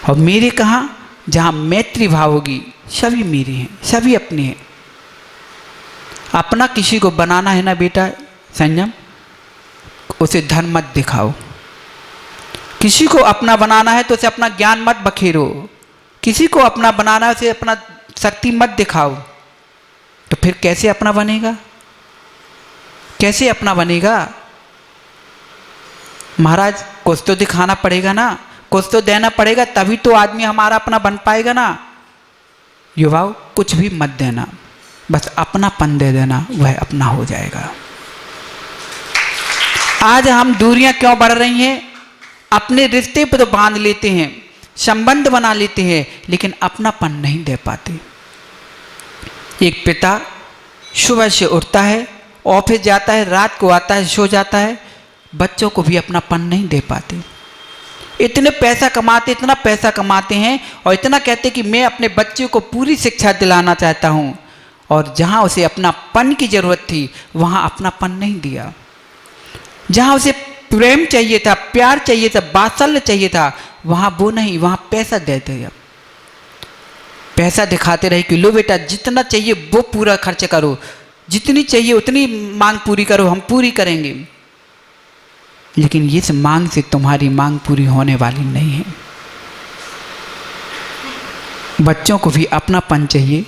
और मेरे कहाँ? जहाँ मैत्री भाव होगी, सभी मेरे हैं, सभी अपने हैं। अपना किसी को बनाना है ना बेटा, संयम, उसे धन मत दिखाओ। किसी को अपना बनाना है तो उसे अपना ज्ञान मत बखेरो। किसी को अपना बनाना है उसे अपना शक्ति मत दिखाओ। तो फिर कैसे अपना बनेगा? कैसे अपना बनेगा? महाराज कुछ तो दिखाना पड़ेगा ना, कुछ तो देना पड़ेगा, तभी तो आदमी हमारा अपना बन पाएगा ना। युवाओं, कुछ भी मत देना, बस अपनापन दे देना, वह अपना हो जाएगा। आज हम दूरियां क्यों बढ़ रही हैं? अपने रिश्ते पर तो बांध लेते हैं, संबंध बना लेते हैं, लेकिन अपनापन नहीं दे पाते। एक पिता सुबह से उठता है, ऑफिस जाता है, रात को आता है, सो जाता है, बच्चों को भी अपनापन नहीं दे पाते। इतने पैसा कमाते, इतना पैसा कमाते हैं, और इतना कहते कि मैं अपने बच्चे को पूरी शिक्षा दिलाना चाहता हूँ, और जहाँ उसे अपनापन की जरूरत थी वहाँ अपनापन नहीं दिया। जहाँ उसे प्रेम चाहिए था, प्यार चाहिए था, वात्सल्य चाहिए था, वहाँ वो नहीं, वहाँ पैसा देते। अब पैसा दिखाते रहे कि लो बेटा जितना चाहिए वो पूरा खर्च करो, जितनी चाहिए उतनी मांग पूरी करो, हम पूरी करेंगे। लेकिन इस मांग से तुम्हारी मांग पूरी होने वाली नहीं है। बच्चों को भी अपनापन चाहिए,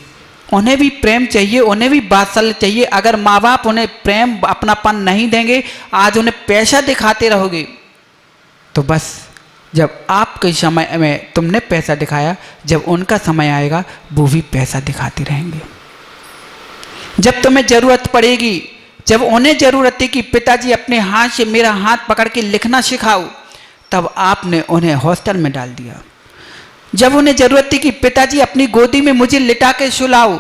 उन्हें भी प्रेम चाहिए, उन्हें भी वात्सल्य चाहिए। अगर माँ बाप उन्हें प्रेम अपनापन नहीं देंगे, आज उन्हें पैसा दिखाते रहोगे, तो बस जब आपके समय में तुमने पैसा दिखाया, जब उनका समय आएगा वो भी पैसा दिखाते रहेंगे। जब तुम्हें जरूरत पड़ेगी, जब उन्हें जरूरत थी कि पिताजी अपने हाथ से मेरा हाथ पकड़ के लिखना सिखाओ, तब आपने उन्हें हॉस्टल में डाल दिया। जब उन्हें जरूरत थी कि पिताजी अपनी गोदी में मुझे लिटा के सुलाओ,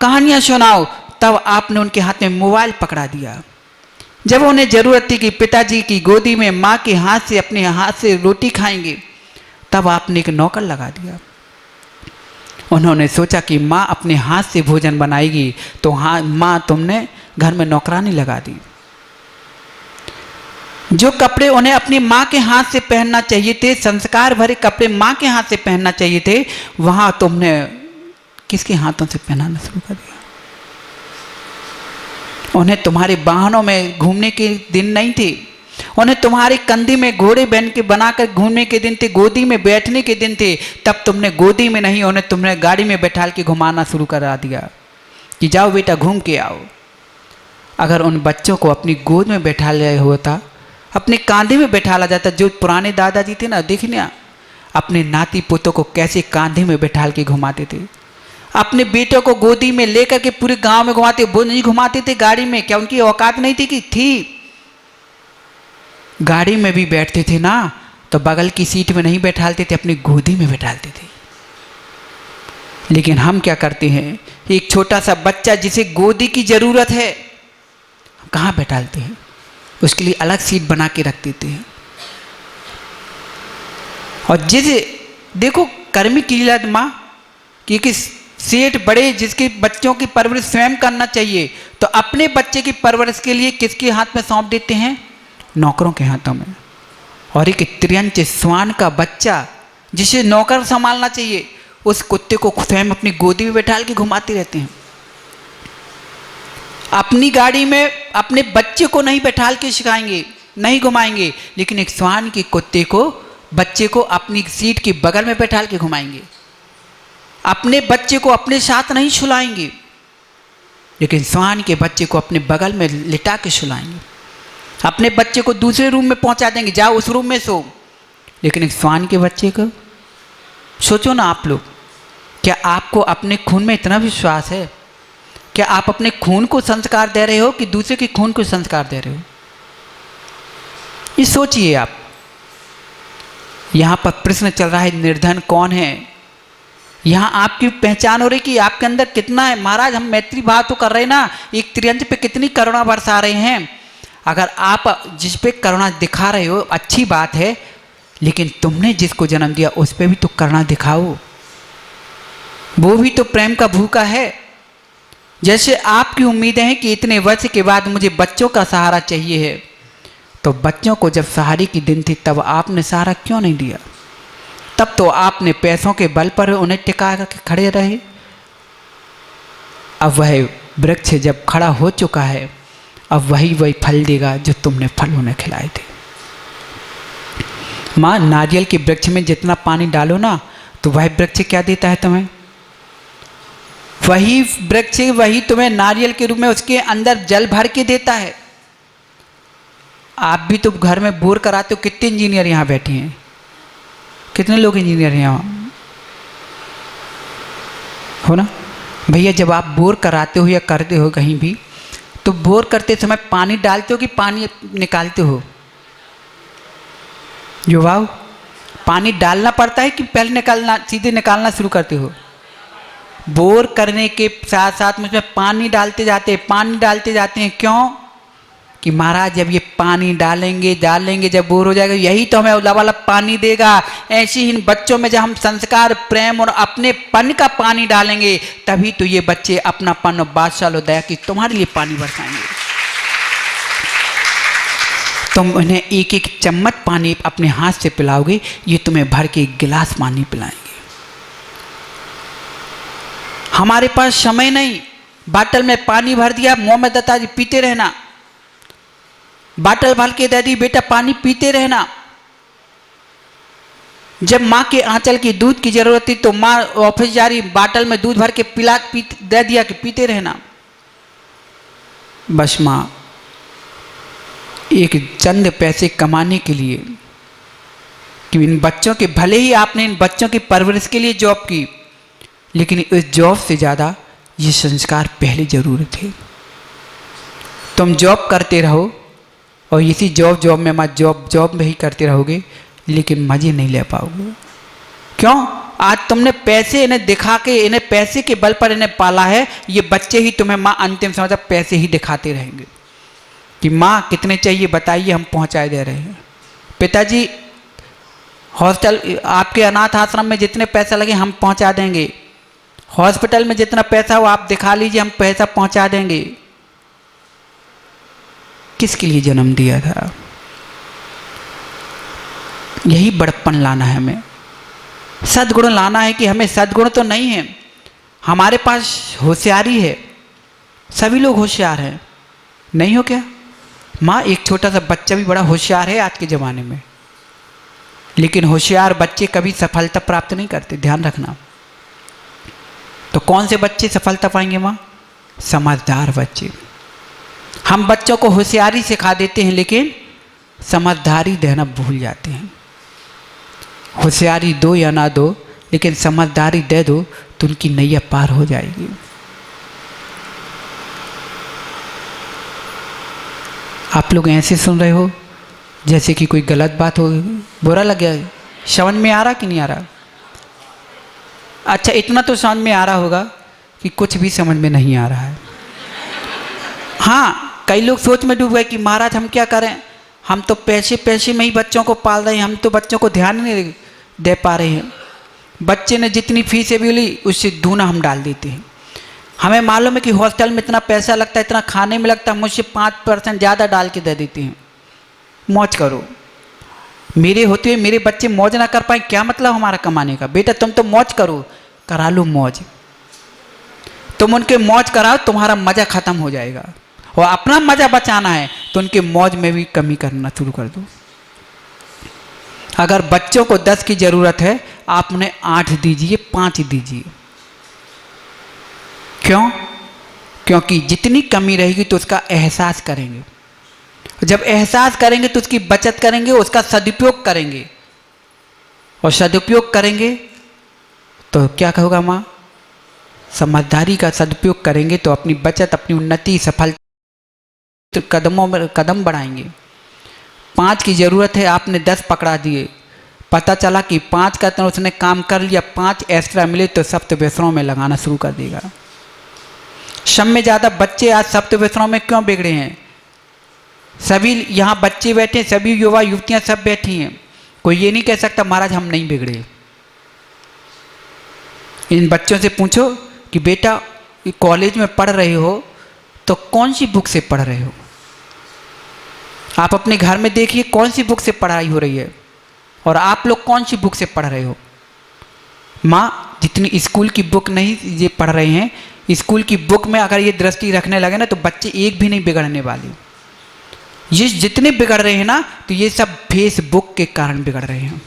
कहानियां सुनाओ, तब आपने उनके हाथ में मोबाइल पकड़ा दिया। जब उन्हें जरूरत थी कि पिताजी की गोदी में माँ के हाथ से, अपने हाथ से रोटी खाएंगे, तब आपने एक नौकर लगा दिया। उन्होंने सोचा कि माँ अपने हाथ से भोजन बनाएगी, तो हाँ माँ तुमने घर में नौकरानी लगा दी। जो कपड़े उन्हें अपनी माँ के हाथ से पहनना चाहिए थे, संस्कार भरे कपड़े माँ के हाथ से पहनना चाहिए थे, वहां तुमने किसके हाथों से पहनाना शुरू कर दिया। उन्हें तुम्हारे वाहनों में घूमने के दिन नहीं थे, उन्हें तुम्हारे कंधे में घोड़े बन के बनाकर घूमने के दिन थे, गोदी में बैठने के दिन थे। तब तुमने गोदी में नहीं, उन्हें तुमने गाड़ी में बैठाल के घुमाना शुरू करा दिया कि जाओ बेटा घूम के आओ। अगर उन बच्चों को अपनी गोद में बैठा लिया होता, अपने कांधे में बैठाला जाता, जो पुराने दादाजी थे ना, देखना अपने नाती पोतों को कैसे कांधे में बैठाल के घुमाते थे, अपने बेटों को गोदी में लेकर के पूरे गांव में घुमाते। वो नहीं घुमाते थे गाड़ी में, क्या उनकी औकात नहीं थी कि थी? गाड़ी में भी बैठते थे ना, तो बगल की सीट में नहीं बैठालते थे, अपनी गोदी में बैठालते थे। लेकिन हम क्या करते हैं, एक छोटा सा बच्चा जिसे गोदी की जरूरत है, कहाँ बैठालते हैं? उसके लिए अलग सीट बना के रख देते हैं। और जिसे देखो कर्मी की माँ कि सेठ बड़े जिसके बच्चों की परवरिश स्वयं करना चाहिए, तो अपने बच्चे की परवरिश के लिए किसके हाथ में सौंप देते हैं? नौकरों के हाथों में। और एक त्रियंच स्वान का बच्चा जिसे नौकर संभालना चाहिए, उस कुत्ते को स्वयं अपनी गोदी में बैठाल के घुमाते रहते हैं। अपनी गाड़ी में अपने बच्चे को नहीं बैठाल के सिखाएंगे, नहीं घुमाएंगे, लेकिन एक श्वान के कुत्ते को, बच्चे को अपनी सीट के बगल में बैठाल के घुमाएंगे। अपने बच्चे को अपने साथ नहीं सुलाएंगे, लेकिन श्वान के बच्चे को अपने बगल में लिटा के सुलाएंगे। अपने बच्चे को दूसरे रूम में पहुंचा देंगे, जाओ उस रूम में सो, लेकिन एक श्वान के बच्चे को, सोचो ना आप लोग, क्या आपको अपने खून में इतना विश्वास है? क्या आप अपने खून को संस्कार दे रहे हो कि दूसरे के खून को संस्कार दे रहे हो? ये सोचिए आप। यहाँ पर प्रश्न चल रहा है निर्धन कौन है। यहाँ आपकी पहचान हो रही कि आपके अंदर कितना है। महाराज हम मैत्री भाव तो कर रहे हैं ना, एक त्रियंज पे कितनी करुणा बरसा रहे हैं। अगर आप जिस पे करुणा दिखा रहे हो अच्छी बात है, लेकिन तुमने जिसको जन्म दिया उस पे भी तो करुणा दिखाओ, वो भी तो प्रेम का भूखा है। जैसे आपकी उम्मीदें हैं कि इतने वर्ष के बाद मुझे बच्चों का सहारा चाहिए है, तो बच्चों को जब सहारे की दिन थी तब आपने सहारा क्यों नहीं दिया? तब तो आपने पैसों के बल पर उन्हें टिका के खड़े रहे। अब वह वृक्ष जब खड़ा हो चुका है, अब वही फल देगा जो तुमने फल उन्हें खिलाए थे। माँ, नारियल के वृक्ष में जितना पानी डालो ना, तो वह वृक्ष क्या देता है तुम्हें? वही वृक्ष वही तुम्हें नारियल के रूप में उसके अंदर जल भर के देता है। आप भी तो घर में बोर कराते हो। कितने इंजीनियर यहाँ बैठे हैं? कितने लोग इंजीनियर हैं यहाँ? हो ना भैया, जब आप बोर कराते हो या करते हो कहीं भी, तो बोर करते समय पानी डालते हो कि पानी निकालते हो? युवाओं, पानी डालना पड़ता है कि पहले निकालना, सीधे निकालना शुरू करते हो? बोर करने के साथ साथ में पानी डालते जाते हैं। क्यों? कि महाराज जब ये पानी डालेंगे जब बोर हो जाएगा, यही तो हमें लबालब पानी देगा। ऐसे ही इन बच्चों में जब हम संस्कार, प्रेम और अपने पन का पानी डालेंगे, तभी तो ये बच्चे अपनापन और बादशाह दया की तुम्हारे लिए पानी बरसाएंगे। तुम उन्हें एक एक चम्मच पानी अपने हाथ से पिलाओगे, ये तुम्हें भर के एक गिलास पानी पिलाएंगे। हमारे पास समय नहीं, बाटल में पानी भर दिया, मुंह में दत्ता जी पीते रहना। बाटल भर के दे दी, बेटा पानी पीते रहना। जब माँ के आंचल की दूध की जरूरत थी तो माँ ऑफिस जा रही, बाटल में दूध भर के दे दिया कि पीते रहना। बस माँ एक चंद पैसे कमाने के लिए, कि इन बच्चों के, भले ही आपने इन बच्चों की परवरिश के लिए जॉब की, लेकिन इस जॉब से ज़्यादा ये संस्कार पहले जरूरी थे। तुम जॉब करते रहो और इसी जॉब में मत, जॉब में ही करते रहोगे, लेकिन मज़े नहीं ले पाओगे। क्यों? आज तुमने पैसे इन्हें दिखा के, इन्हें पैसे के बल पर इन्हें पाला है। ये बच्चे ही तुम्हें माँ अंतिम समय तक पैसे ही दिखाते रहेंगे कि माँ कितने चाहिए बताइए, हम पहुँचाए दे रहे हैं। पिताजी हॉस्टल, आपके अनाथ आश्रम में जितने पैसा लगे हम पहुँचा देंगे। हॉस्पिटल में जितना पैसा हो आप दिखा लीजिए, हम पैसा पहुँचा देंगे। किसके लिए जन्म दिया था? यही बड़प्पन लाना है हमें, सद्गुण लाना है। कि हमें सद्गुण तो नहीं है, हमारे पास होशियारी है। सभी लोग होशियार हैं, नहीं हो क्या? माँ, एक छोटा सा बच्चा भी बड़ा होशियार है आज के ज़माने में, लेकिन होशियार बच्चे कभी सफलता प्राप्त नहीं करते, ध्यान रखना। तो कौन से बच्चे सफलता पाएंगे माँ? समझदार बच्चे। हम बच्चों को होशियारी सिखा देते हैं, लेकिन समझदारी देना भूल जाते हैं। होशियारी दो या ना दो, लेकिन समझदारी दे दो तो उनकी नैया पार हो जाएगी। आप लोग ऐसे सुन रहे हो जैसे कि कोई गलत बात हो, बुरा लग गया। समझ में आ रहा कि नहीं आ रहा? अच्छा, इतना तो समझ में आ रहा होगा कि कुछ भी समझ में नहीं आ रहा है। हाँ, कई लोग सोच में डूब गए कि महाराज हम क्या करें, हम तो पैसे में ही बच्चों को पाल रहे हैं, हम तो बच्चों को ध्यान नहीं दे पा रहे हैं। बच्चे ने जितनी फीसें भी ली उससे दूना हम डाल देते हैं। हमें मालूम है कि हॉस्टल में इतना पैसा लगता है, इतना खाने में लगता है, मुझसे 5% ज़्यादा डाल के दे देते हैं। मौज करो। मेरे होते हुए मेरे बच्चे मौज ना कर पाए, क्या मतलब हमारा कमाने का? बेटा तुम तो मौज करो, करा लो मौज। तुम उनके मौज कराओ, तुम्हारा मज़ा ख़त्म हो जाएगा। और अपना मज़ा बचाना है तो उनके मौज में भी कमी करना शुरू कर दो। अगर बच्चों को 10 की ज़रूरत है, आप उन्हें 8 दीजिए, 5 दीजिए। क्यों? क्योंकि जितनी कमी रहेगी तो उसका एहसास करेंगे। जब एहसास करेंगे तो उसकी बचत करेंगे, उसका सदुपयोग करेंगे। और सदुपयोग करेंगे तो क्या कहोगा माँ? समझदारी का सदुपयोग करेंगे तो अपनी बचत, अपनी उन्नति, सफलता कदमों में कदम बढ़ाएंगे। 5 की ज़रूरत है, आपने 10 पकड़ा दिए, पता चला कि 5 का तो उसने काम कर लिया, 5 एक्स्ट्रा मिले तो सप्त व्यसनों में लगाना शुरू कर देगा। सब में ज़्यादा बच्चे आज सप्त व्यसनों में क्यों बिगड़े हैं? सभी यहाँ बच्चे बैठे, सभी युवा युवतियाँ सब बैठी हैं। कोई ये नहीं कह सकता महाराज हम नहीं बिगड़े। इन बच्चों से पूछो कि बेटा कॉलेज में पढ़ रहे हो तो कौन सी बुक से पढ़ रहे हो? आप अपने घर में देखिए कौन सी बुक से पढ़ाई हो रही है और आप लोग कौन सी बुक से पढ़ रहे हो। माँ जितनी स्कूल की बुक नहीं ये पढ़ रहे हैं, स्कूल की बुक में अगर ये दृष्टि रखने लगे ना तो बच्चे एक भी नहीं बिगड़ने वाले। ये जितने बिगड़ रहे हैं ना तो ये सब फेसबुक के कारण बिगड़ रहे हैं।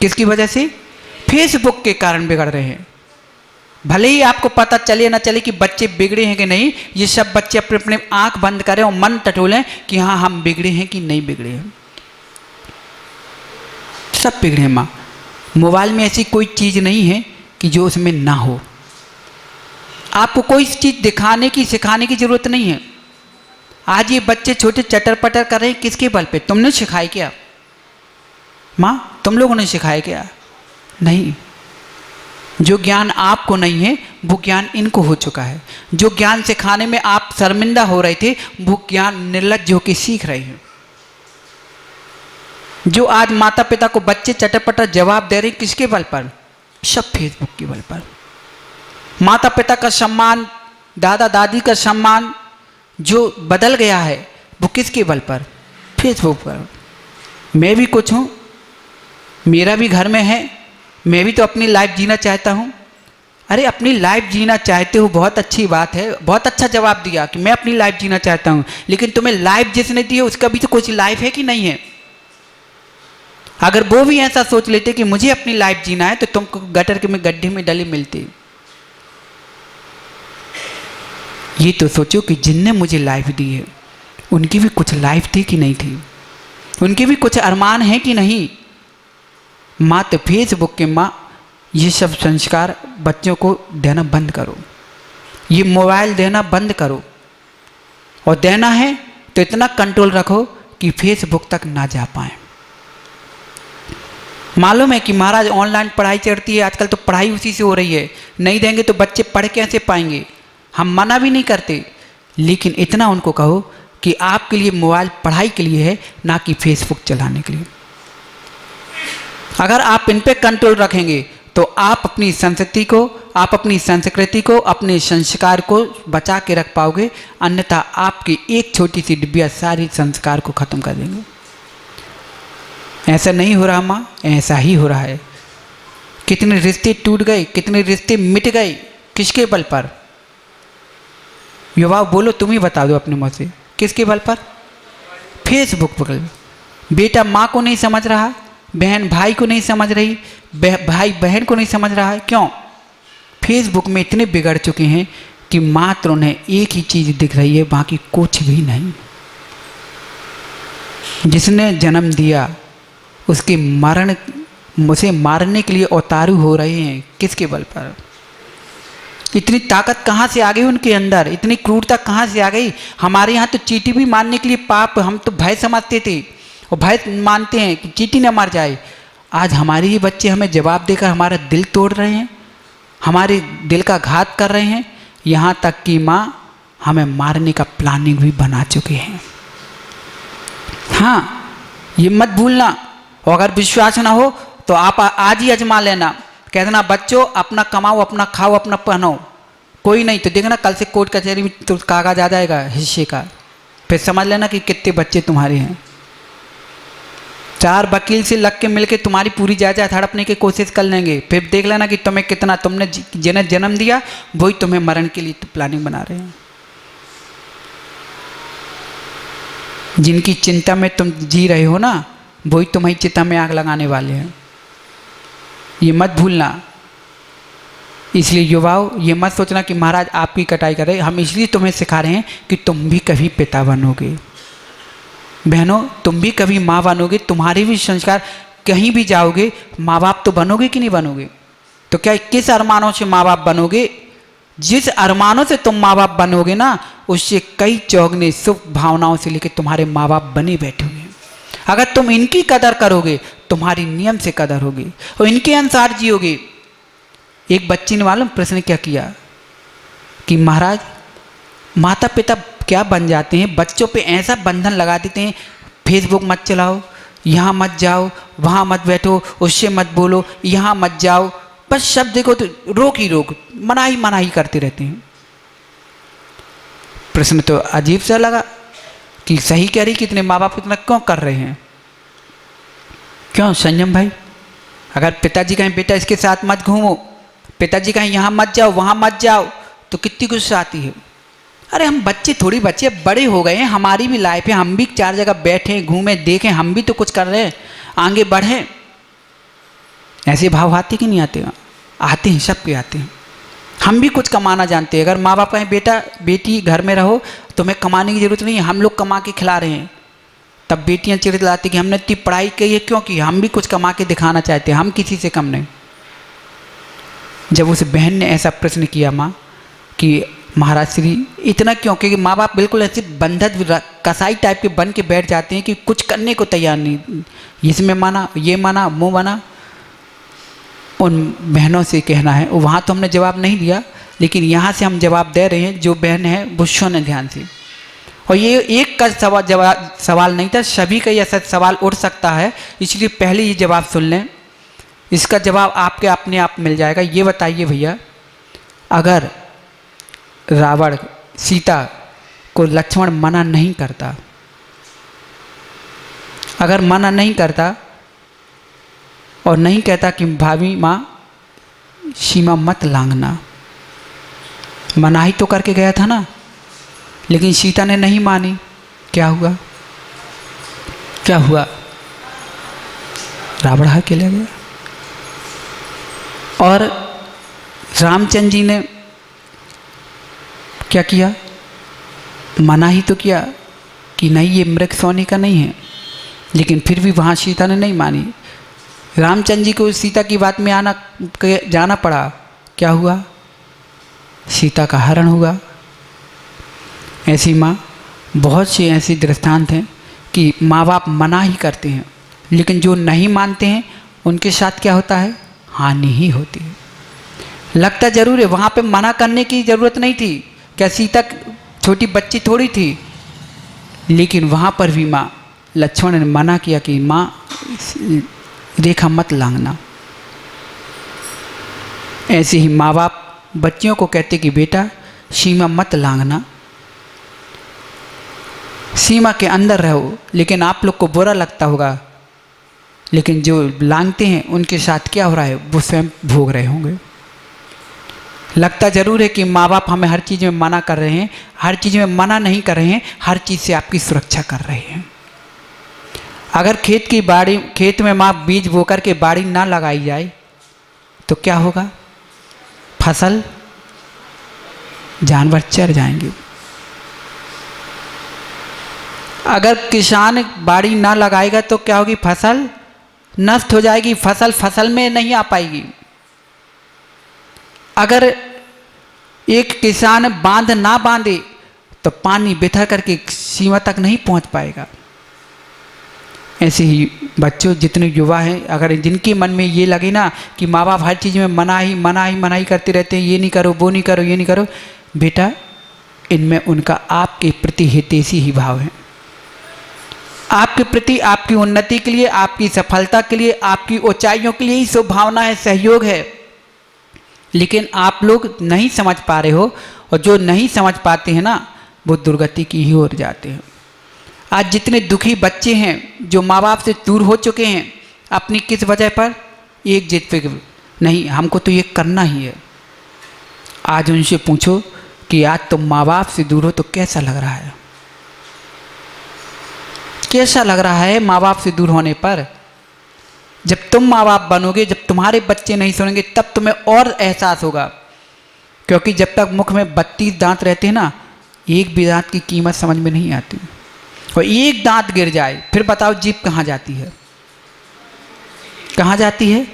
किसकी वजह से? फेसबुक के कारण बिगड़ रहे हैं। भले ही आपको पता चले ना चले कि बच्चे बिगड़े हैं कि नहीं, ये सब बच्चे अपने अपने आंख बंद करें और मन टटोलें कि हाँ हम बिगड़े हैं कि नहीं बिगड़े हैं। सब बिगड़े हैं माँ। मोबाइल में ऐसी कोई चीज़ नहीं है कि जो उसमें ना हो। आपको कोई चीज़ दिखाने की सिखाने की ज़रूरत नहीं है। आज ये बच्चे छोटे चटर पटर कर रहे हैं, किसके बल पे? तुमने सिखाया क्या माँ? तुम लोगों ने सिखाया क्या? नहीं। जो ज्ञान आपको नहीं है वो ज्ञान इनको हो चुका है। जो ज्ञान सिखाने में आप शर्मिंदा हो रहे थे वो ज्ञान निर्लज्ज होकर सीख रहे हैं। जो आज माता पिता को बच्चे चटपटा जवाब दे रहे हैं, किसके बल पर? सब फेसबुक के बल पर। माता पिता का सम्मान, दादा दादी का सम्मान जो बदल गया है वो किसके बल पर? फेसबुक पर। मैं भी कुछ हूँ, मेरा भी घर में है, मैं भी तो अपनी लाइफ जीना चाहता हूँ। अरे अपनी लाइफ जीना चाहते हो, बहुत अच्छी बात है, बहुत अच्छा जवाब दिया कि मैं अपनी लाइफ जीना चाहता हूँ, लेकिन तुम्हें लाइफ जिसने दी है उसका भी तो कुछ लाइफ है कि नहीं है? अगर वो भी ऐसा सोच लेते कि मुझे अपनी लाइफ जीना है तो तुमको गटर के में गड्ढे में डले मिलते। ये तो सोचो कि जिनने मुझे लाइफ दी है उनकी भी कुछ लाइफ थी कि नहीं थी, उनके भी कुछ अरमान है कि नहीं। माँ तो फेसबुक के माँ ये सब संस्कार बच्चों को देना बंद करो, ये मोबाइल देना बंद करो, और देना है तो इतना कंट्रोल रखो कि फेसबुक तक ना जा पाए। मालूम है कि महाराज ऑनलाइन पढ़ाई चलती है आजकल, तो पढ़ाई उसी से हो रही है। नहीं देंगे तो बच्चे पढ़ कैसे पाएंगे? हम मना भी नहीं करते, लेकिन इतना उनको कहो कि आपके लिए मोबाइल पढ़ाई के लिए है, ना कि फेसबुक चलाने के लिए। अगर आप इन पे कंट्रोल रखेंगे तो आप अपनी संस्कृति को, आप अपनी संस्कृति को, अपने संस्कार को बचा के रख पाओगे। अन्यथा आपकी एक छोटी सी डिब्बिया सारी संस्कार को ख़त्म कर देंगे। ऐसा नहीं हो रहा माँ, ऐसा ही हो रहा है। कितने रिश्ते टूट गए, कितने रिश्ते मिट गए, किसके बल पर? युवा बोलो, तुम ही बता दो अपने मुँह से, किसके बल पर? फेसबुक पर। बेटा माँ को नहीं समझ रहा, बहन भाई को नहीं समझ रही, भाई बहन को नहीं समझ रहा है। क्यों? फेसबुक में इतने बिगड़ चुके हैं कि मात्र उन्हें एक ही चीज़ दिख रही है, बाकी कुछ भी नहीं। जिसने जन्म दिया उसके मरण, उसे मारने के लिए उतारू हो रहे हैं, किसके बल पर? इतनी ताकत कहाँ से आ गई उनके अंदर, इतनी क्रूरता कहाँ से आ गई? हमारे यहाँ तो चींटी भी मारने के लिए पाप, हम तो भय समझते थे और भय मानते हैं कि चींटी न मर जाए। आज हमारे ही बच्चे हमें जवाब देकर हमारा दिल तोड़ रहे हैं, हमारे दिल का घात कर रहे हैं। यहाँ तक कि माँ हमें मारने का प्लानिंग भी बना चुके हैं। हाँ, ये मत भूलना। और अगर विश्वास ना हो तो आप आज ही आजमा लेना। कह देना बच्चों अपना कमाओ, अपना खाओ, अपना पहनो, कोई नहीं तो देखना कल से कोर्ट कचहरी में तो कागज आ जाएगा हिस्से का, फिर समझ लेना कि कितने बच्चे तुम्हारे हैं। 4 वकील से लग के मिलके तुम्हारी पूरी जायदाद हड़पने की कोशिश कर लेंगे, फिर देख लेना कि तुम्हें कितना, तुमने जिन्हें जन्म दिया वही तुम्हें मरण के लिए प्लानिंग बना रहे हैं। जिनकी चिंता में तुम जी रहे हो ना, वही तुम्हारी चिता में आग लगाने वाले हैं, ये मत भूलना। इसलिए युवाओं, ये मत सोचना कि महाराज आपकी कटाई कर रहे, हम इसलिए तुम्हें सिखा रहे हैं कि तुम भी कभी पिता बनोगे। बहनों, तुम भी कभी माँ बनोगे, तुम्हारे भी संस्कार, कहीं भी जाओगे माँ बाप तो बनोगे कि नहीं बनोगे? तो क्या किस अरमानों से माँ बाप बनोगे? जिस अरमानों से तुम माँ बाप बनोगे ना, उससे कई चौगने शुभ भावनाओं से लेकर तुम्हारे माँ बाप बने बैठे हुए हैं। अगर तुम इनकी कदर करोगे, तुम्हारी नियम से कदर होगी और इनके अनुसार जियोगे। एक बच्ची ने मालूम प्रश्न क्या किया कि महाराज माता पिता क्या बन जाते हैं, बच्चों पे ऐसा बंधन लगा देते हैं, फेसबुक मत चलाओ, यहाँ मत जाओ, वहाँ मत बैठो, उससे मत बोलो, यहाँ मत जाओ, बस शब्द देखो तो रोक ही रोक, मनाही करते रहते हैं। प्रश्न तो अजीब सा लगा कि सही कह रही कि इतने माँ बाप इतना क्यों कर रहे हैं? क्यों संयम भाई? अगर पिताजी कहें बेटा इसके साथ मत घूमो, पिताजी कहें यहाँ मत जाओ, वहाँ मत जाओ, तो कितनी गुस्सा आती है। अरे हम बच्चे थोड़ी बच्चे बड़े हो गए हैं, हमारी भी लाइफ है, हम भी 4 जगह बैठें, घूमें, देखें, हम भी तो कुछ कर रहे हैं, आगे बढ़ें। ऐसे भाव आते कि नहीं आते? आते हैं, सबके आते हैं। हम भी कुछ कमाना जानते हैं। अगर माँ बाप कहें बेटा बेटी घर में रहो, तुम्हें कमाने की ज़रूरत नहीं है, हम लोग कमा के खिला रहे हैं, तब बेटियाँ चिड़चिड़ाती कि हमने इतनी पढ़ाई की है क्यों की? हम भी कुछ कमा के दिखाना चाहते हैं, हम किसी से कम नहीं। जब उस बहन ने ऐसा प्रश्न किया माँ कि महाराज श्री इतना क्यों? क्योंकि माँ बाप बिल्कुल ऐसे बंधक कसाई टाइप के बन के बैठ जाते हैं कि कुछ करने को तैयार नहीं, इसमें माना, ये माना, मुँह माना। उन बहनों से कहना है, वहाँ तो हमने जवाब नहीं दिया, लेकिन यहाँ से हम जवाब दे रहे हैं। जो बहन है वो सुने ध्यान से, और ये एक का सवाल नहीं था, सभी का यह सवाल उठ सकता है, इसलिए पहले ये जवाब सुन लें, इसका जवाब आपके अपने आप मिल जाएगा। ये बताइए भैया, अगर रावण सीता को लक्ष्मण मना नहीं करता, अगर मना नहीं करता और नहीं कहता कि भाभी माँ सीमा मत लांघना, मनाही तो करके गया था ना, लेकिन सीता ने नहीं मानी, क्या हुआ? क्या हुआ? रावण अकेले गया। और रामचंद्र जी ने क्या किया? मना ही तो किया कि नहीं ये मृग सोने का नहीं है, लेकिन फिर भी वहाँ सीता ने नहीं मानी। रामचंद्र जी को सीता की बात में जाना पड़ा। क्या हुआ? सीता का हरण हुआ। ऐसी माँ, बहुत से ऐसे दृष्टांत हैं कि माँ बाप मना ही करते हैं, लेकिन जो नहीं मानते हैं उनके साथ क्या होता है? हानि ही होती है। लगता जरूर है वहाँ पे मना करने की ज़रूरत नहीं थी, क्या सीता छोटी बच्ची थोड़ी थी, लेकिन वहाँ पर भी माँ लक्ष्मण ने मना किया कि माँ रेखा मत लांघना। ऐसे ही माँ बाप बच्चियों को कहते कि बेटा सीमा मत लांघना, सीमा के अंदर रहो। लेकिन आप लोग को बुरा लगता होगा, लेकिन जो लांघते हैं उनके साथ क्या हो रहा है वो स्वयं भोग रहे होंगे। लगता ज़रूर है कि माँ बाप हमें हर चीज़ में मना कर रहे हैं, हर चीज़ में मना नहीं कर रहे हैं, हर चीज़ से आपकी सुरक्षा कर रहे हैं। अगर खेत में माँ बीज बोकर के बाड़ी ना लगाई जाए तो क्या होगा? फसल, जानवर चर जाएंगे। अगर किसान बाड़ी ना लगाएगा तो क्या होगी? फसल नष्ट हो जाएगी, फसल में नहीं आ पाएगी। अगर एक किसान बांध ना बांधे तो पानी बिथर करके सीमा तक नहीं पहुंच पाएगा। ऐसे ही बच्चों, जितने युवा हैं, अगर जिनके मन में ये लगे ना कि माँ बाप हर चीज़ में मनाही करते रहते हैं, ये नहीं करो, वो नहीं करो, ये नहीं करो, बेटा इनमें उनका आपके प्रति हितैषी ही भाव है। आपके प्रति, आपकी उन्नति के लिए, आपकी सफलता के लिए, आपकी ऊंचाइयों के लिए ही शुभ भावना है, सहयोग है। लेकिन आप लोग नहीं समझ पा रहे हो, और जो नहीं समझ पाते हैं ना वो दुर्गति की ही ओर जाते हैं। आज जितने दुखी बच्चे हैं, जो माँ बाप से दूर हो चुके हैं अपनी किस वजह पर, एक जिद पे, नहीं हमको तो ये करना ही है। आज उनसे पूछो कि आज तुम माँ बाप से दूर हो तो कैसा लग रहा है, कैसा लग रहा है माँ बाप से दूर होने पर। जब तुम माँ बाप बनोगे, जब तुम्हारे बच्चे नहीं सुनेंगे, तब तुम्हें और एहसास होगा। क्योंकि जब तक मुख में 32 दांत रहते हैं ना, एक भी दांत की कीमत समझ में नहीं आती। और एक दांत गिर जाए फिर बताओ जीभ कहाँ जाती है, कहाँ जाती है?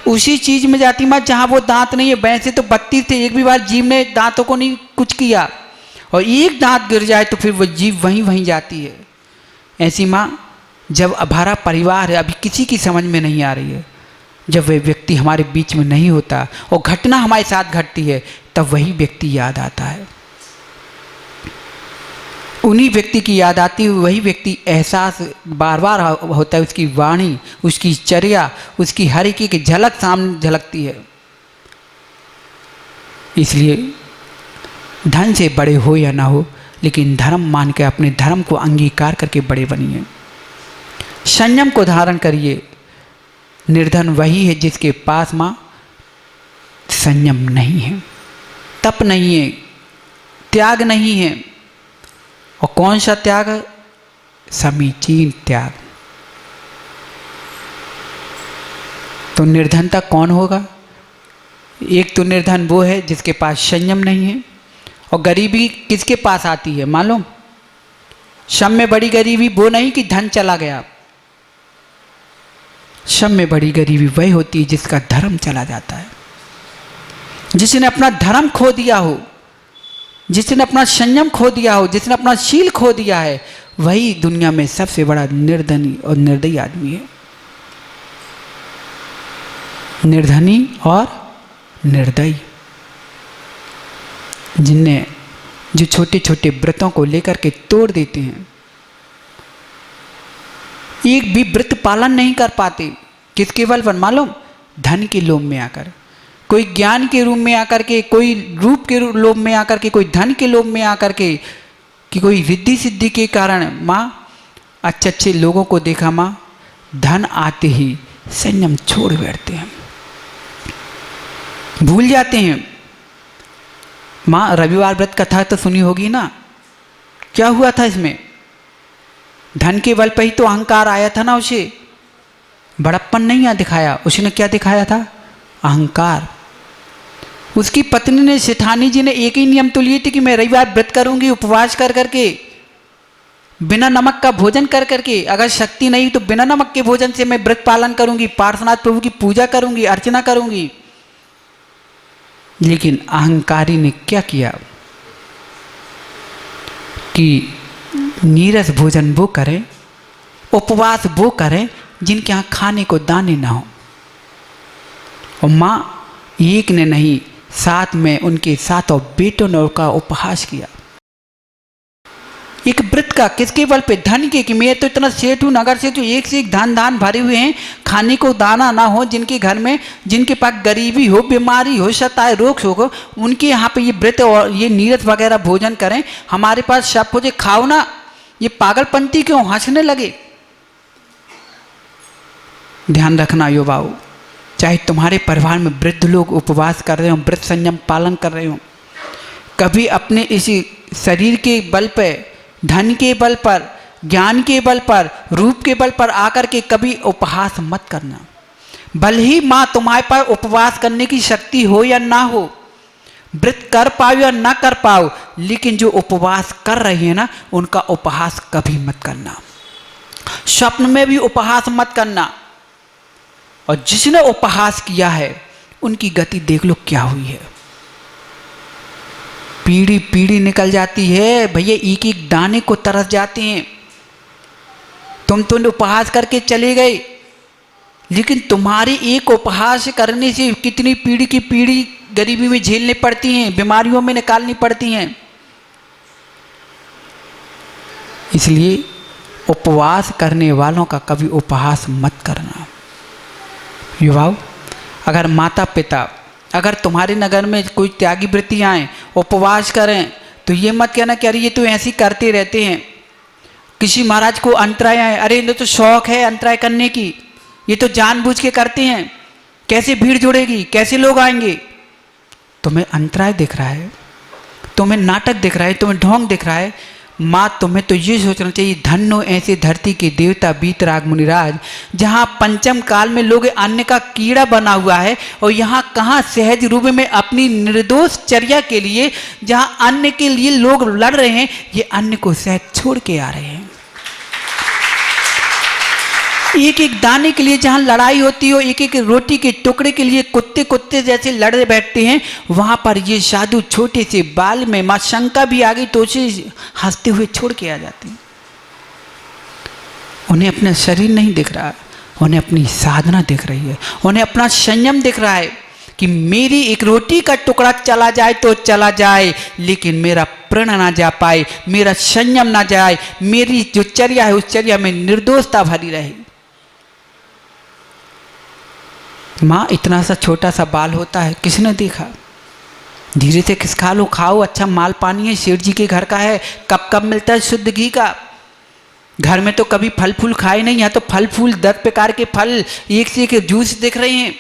उसी चीज़ में जाती मत जहाँ वो दांत नहीं है। वैसे तो 32 थे, एक भी बार जीभ ने दांतों को नहीं कुछ किया, और एक दांत गिर जाए तो फिर वो जीभ वहीं वहीं जाती है। ऐसी माँ, जब हमारा परिवार है, अभी किसी की समझ में नहीं आ रही है, जब वह व्यक्ति हमारे बीच में नहीं होता और घटना हमारे साथ घटती है, तब वही व्यक्ति याद आता है। उन्हीं व्यक्ति की याद आती है, वही व्यक्ति एहसास बार बार होता है। उसकी वाणी, उसकी चर्या, उसकी हर एक की झलक सामने झलकती है। इसलिए धन से बड़े हो या ना हो, लेकिन धर्म मान के अपने धर्म को अंगीकार करके बड़े बनिए। संयम को धारण करिए। निर्धन वही है जिसके पास माँ संयम नहीं है, तप नहीं है, त्याग नहीं है। और कौन सा त्याग? समीचीन त्याग। तो निर्धनता कौन होगा? एक तो निर्धन वो है जिसके पास संयम नहीं है। और गरीबी किसके पास आती है मालूम? सब में बड़ी गरीबी वो नहीं कि धन चला गया, सब में बड़ी गरीबी वही होती है जिसका धर्म चला जाता है। जिसने अपना धर्म खो दिया हो, जिसने अपना संयम खो दिया हो, जिसने अपना शील खो दिया है, वही दुनिया में सबसे बड़ा निर्धनी और निर्दयी आदमी है। निर्धनी और निर्दयी, जिनने जो छोटे छोटे व्रतों को लेकर के तोड़ देते हैं, एक भी व्रत पालन नहीं कर पाते। किसके बल पर मालूम? धन के लोभ में आकर, कोई ज्ञान के रूप में आकर के, कोई रूप के लोभ में आकर के, कोई धन के लोभ में आकर के, कि कोई रिद्धि सिद्धि के कारण माँ अच्छे अच्छे लोगों को देखा माँ धन आते ही संयम छोड़ बैठते हैं, भूल जाते हैं। माँ रविवार व्रत कथा तो सुनी होगी ना, क्या हुआ था इसमें? धन के बल पर ही तो अहंकार आया था ना उसे, बड़प्पन नहीं दिखाया। उसने क्या दिखाया था? अहंकार। उसकी पत्नी ने, सेठानी जी ने एक ही नियम तो लिए थे कि मैं रविवार व्रत करूंगी, उपवास कर करके, बिना नमक का भोजन कर करके। अगर शक्ति नहीं तो बिना नमक के भोजन से मैं व्रत पालन करूंगी, पार्श्वनाथ प्रभु की पूजा करूंगी, अर्चना करूंगी। लेकिन अहंकारी ने क्या किया कि नीरस भोजन वो करें, उपवास वो करें जिनके यहाँ खाने को दाने ना हो। और माँ एक ने नहीं, साथ में उनके सातों बेटों ने उनका उपहास किया। एक व्रत का किसके बल पे? धन के, कि मैं तो इतना सेठ हूँ, नगर सेठ हूँ, एक से एक धान भरे हुए हैं, खाने को दाना ना हो, जिनके घर में, जिनके पास गरीबी हो, बीमारी हो, सताए रोग हो, उनके यहाँ पे ये व्रत और ये नीरस वगैरह भोजन करें। हमारे पास सब कुछ खाओ ना, ये पागलपंती क्यों? हंसने लगे। ध्यान रखना युवाओं, चाहे तुम्हारे परिवार में वृद्ध लोग उपवास कर रहे हो, व्रत संयम पालन कर रहे हो, कभी अपने इसी शरीर के बल पर, धन के बल पर, ज्ञान के बल पर, रूप के बल पर आकर के कभी उपहास मत करना। भले ही माँ तुम्हारे पास उपवास करने की शक्ति हो या ना हो, व्रत कर पाओ या ना कर पाओ, लेकिन जो उपवास कर रही है ना, उनका उपहास कभी मत करना, स्वप्न में भी उपहास मत करना। और जिसने उपहास किया है उनकी गति देख लो क्या हुई है। पीढ़ी पीढ़ी निकल जाती है भैया, एक एक दाने को तरस जाते हैं। तुम तो उपहास करके चले गए, लेकिन तुम्हारे एक उपहास करने से कितनी पीढ़ी की पीढ़ी गरीबी में झेलनी पड़ती हैं, बीमारियों में निकालनी पड़ती हैं। इसलिए उपवास करने वालों का कभी उपहास मत करना। युवाओं, अगर माता पिता, अगर तुम्हारे नगर में कोई त्यागी वृत्ति आए, उपवास करें, तो ये मत कहना कि अरे ये तो ऐसे करते रहते हैं। किसी महाराज को अंतराय है, अरे इन्हें तो शौक है अंतराय करने की, ये तो जानबूझ के करते हैं, कैसे भीड़ जुड़ेगी, कैसे लोग आएंगे। तुम्हें अंतराय दिख रहा है, तुम्हें नाटक दिख रहा है, तुम्हें ढोंग दिख रहा है। माँ तुम्हें तो ये सोचना चाहिए, धन्यो ऐसे धरती के देवता बीतराग मुनिराज, जहाँ पंचम काल में लोग अन्न का कीड़ा बना हुआ है, और यहाँ कहाँ सहज रूप में अपनी निर्दोष चर्या के लिए, जहाँ अन्न के लिए लोग लड़ रहे हैं, ये अन्न को सहज छोड़ के आ रहे हैं। एक एक दाने के लिए जहाँ लड़ाई होती हो, एक एक रोटी के टुकड़े के लिए कुत्ते कुत्ते जैसे लड़े बैठते हैं, वहाँ पर ये साधु छोटे से बाल में माँ शंका भी आ गई तो उसे हंसते हुए छोड़ के आ जाते हैं। उन्हें अपना शरीर नहीं दिख रहा, उन्हें अपनी साधना दिख रही है, उन्हें अपना संयम दिख रहा है कि मेरी एक रोटी का टुकड़ा चला जाए तो चला जाए, लेकिन मेरा प्रण ना जा पाए, मेरा संयम ना जाए, मेरी जो चर्या है उस चर्या में निर्दोषता भरी रहे। माँ इतना सा छोटा सा बाल होता है, किसने देखा? धीरे से खिसका लो, खाओ, अच्छा माल पानी है, सेठ जी के घर का है, कब कब मिलता है शुद्ध घी का। घर में तो कभी फल फूल खाए नहीं, यहाँ तो फल फूल 10 प्रकार के फल, एक से एक जूस दिख रहे हैं।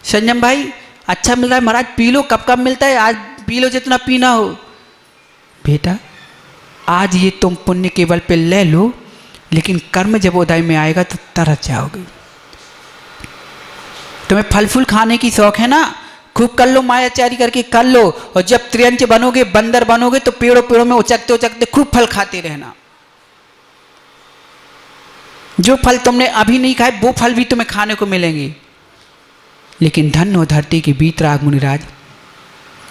संयम भाई अच्छा मिल रहा है महाराज, पी लो, कब कब मिलता है, आज पी लो जितना पीना हो। बेटा आज ये तुम पुण्य केवल पे ले लो, लेकिन कर्म जब उदय में आएगा तो तरस जाओगे। तुम्हें फल फूल खाने की शौक है ना, खूब कर लो, मायाचारी करके कर लो, और जब त्रियंच बनोगे, बंदर बनोगे, तो पेड़ों पेड़ों में उचकते उचकते खूब फल खाते रहना। जो फल तुमने अभी नहीं खाए वो फल भी तुम्हें खाने को मिलेंगे। लेकिन धन्य धरती के बीतराग मुनिराज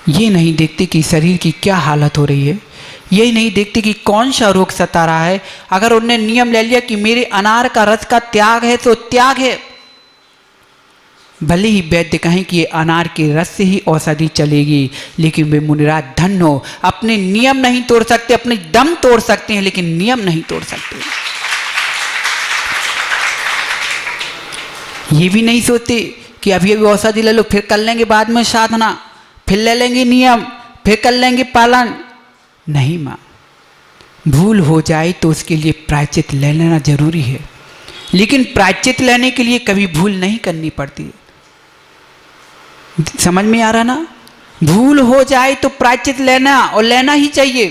ये नहीं देखते कि शरीर की क्या हालत हो रही है, यही नहीं देखते कि कौन सा रोग सता रहा है। अगर उन्होंने नियम ले लिया कि मेरे अनार का रस का त्याग है तो त्याग है, भले ही वैद्य कहें कि ये अनार के रस से ही औषधि चलेगी, लेकिन वे मुनिराज धन्य हो, अपने नियम नहीं तोड़ सकते, अपने दम तोड़ सकते हैं लेकिन नियम नहीं तोड़ सकते। ये भी नहीं सोचते कि अभी अभी औषधि ले लो, फिर कर लेंगे बाद में साधना, फिर ले लेंगे नियम, फिर कर लेंगे पालन। नहीं माँ, भूल हो जाए तो उसके लिए प्रायश्चित ले लेना जरूरी है, लेकिन प्रायश्चित लेने के लिए कभी भूल नहीं करनी पड़ती। समझ में आ रहा ना? भूल हो जाए तो प्रायश्चित लेना, और लेना ही चाहिए।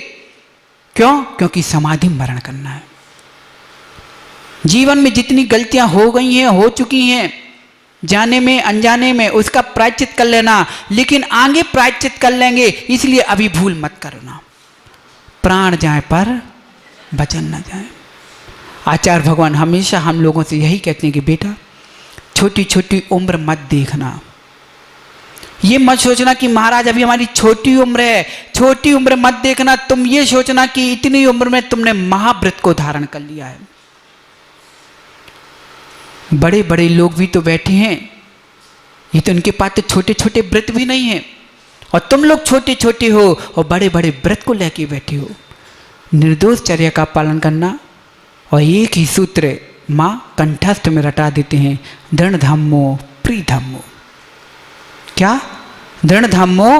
क्यों? क्योंकि समाधि मरण करना है। जीवन में जितनी गलतियां हो गई हैं, हो चुकी हैं, जाने में अनजाने में, उसका प्रायश्चित कर लेना, लेकिन आगे प्रायश्चित कर लेंगे, इसलिए अभी भूल मत करना। प्राण जाए पर वचन न जाए। आचार्य भगवान हमेशा हम लोगों से यही कहते हैं कि बेटा छोटी छोटी उम्र मत देखना। ये मत सोचना कि महाराज अभी हमारी छोटी उम्र है, छोटी उम्र मत देखना। तुम ये सोचना कि इतनी उम्र में तुमने महाव्रत को धारण कर लिया है। बड़े बड़े लोग भी तो बैठे हैं, ये तो उनके पास तो छोटे छोटे व्रत भी नहीं है, और तुम लोग छोटे छोटे हो और बड़े बड़े व्रत को लेके बैठे हो। निर्दोष चर्या का पालन करना, और एक ही सूत्र माँ कंठस्थ में रटा देते हैं, दृढ़ धम्मो प्रिय धम्मो। क्या? दृढ़ धम्मो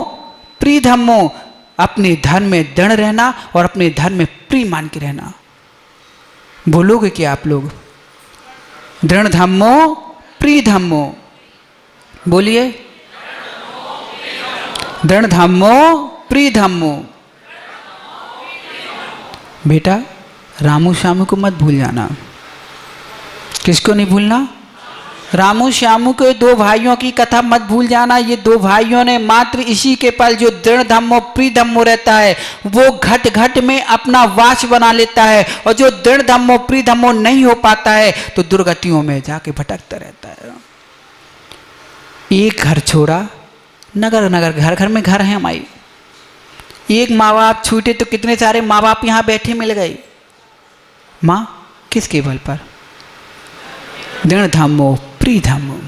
प्रिय धम्मो, अपने धर्म में दृढ़ रहना और अपने धर्म में प्रिय मान के रहना। बोलोगे क्या आप लोग? दृढ़ धम्मो प्रिय धम्मो, बोलिए। दृढ़ धम्मो प्रिय धम्मो। बेटा रामू श्यामू को मत भूल जाना। किसको नहीं भूलना? रामू श्यामू के दो भाइयों की कथा मत भूल जाना। ये दो भाइयों ने मात्र इसी के पल जो दृढ़ धम्मो प्रिय धम्मो रहता है, वो घट घट में अपना वास बना लेता है, और जो दृढ़ धम्मो प्रिय धम्मो नहीं हो पाता है तो दुर्गतियों में जाके भटकता रहता है। एक घर छोड़ा, नगर नगर, घर घर में घर है हमारी। एक माँ बाप छूटे तो कितने सारे माँ बाप यहाँ बैठे मिल गए। माँ किसके बल पर? दृढ़ धम्मो प्रिय धम्मो।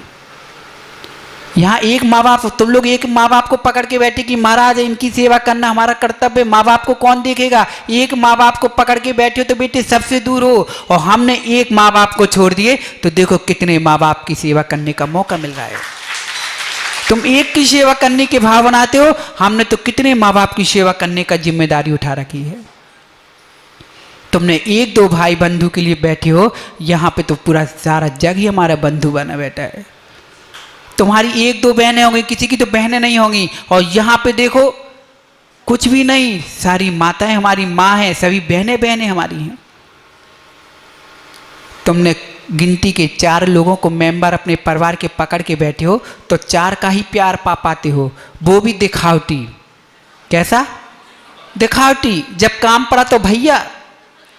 यहाँ एक माँ बाप, तुम लोग एक माँ बाप को पकड़ के बैठे कि महाराज इनकी सेवा करना हमारा कर्तव्य, माँ बाप को कौन देखेगा? एक माँ बाप को पकड़ के बैठे हो तो बेटे सबसे दूर हो, और हमने एक माँ बाप को छोड़ दिए तो देखो कितने माँ बाप की सेवा करने का मौका मिल रहा है। तुम एक की सेवा करने के भाव बनाते हो, हमने तो कितने माँ बाप की सेवा करने का जिम्मेदारी उठा रखी है। तुमने एक दो भाई बंधु के लिए बैठे हो, यहाँ पे तो पूरा सारा जग ही हमारा बंधु बना बैठा है। तुम्हारी एक दो बहनें होंगी, किसी की तो बहनें नहीं होंगी, और यहाँ पे देखो कुछ भी नहीं, सारी माताएं हमारी माँ हैं, सभी बहनें बहनें हमारी हैं। तुमने गिनती के 4 लोगों को मेंबर अपने परिवार के पकड़ के बैठे हो तो 4 का ही प्यार पा पाते हो, वो भी दिखावटी। कैसा दिखावटी? जब काम पड़ा तो भैया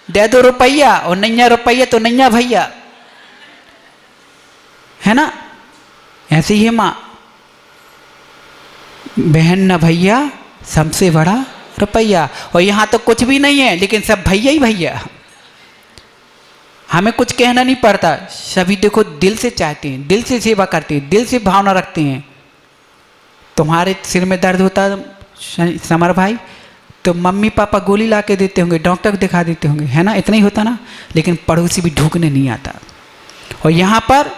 दे दो रुपया, और नैया रुपया तो नैया भैया, है ना? ऐसे ही है माँ, बहन न भैया सबसे बड़ा रुपया। और यहाँ तो कुछ भी नहीं है लेकिन सब भैया ही भैया, हमें कुछ कहना नहीं पड़ता। सभी देखो दिल से चाहते हैं, दिल से सेवा करते हैं, दिल से भावना रखते हैं। तुम्हारे सिर में दर्द होता समर भाई तो मम्मी पापा गोली ला के देते होंगे, डॉक्टर को दिखा देते होंगे, है ना? इतना ही होता ना। लेकिन पड़ोसी भी ढूंढने नहीं आता। और यहाँ पर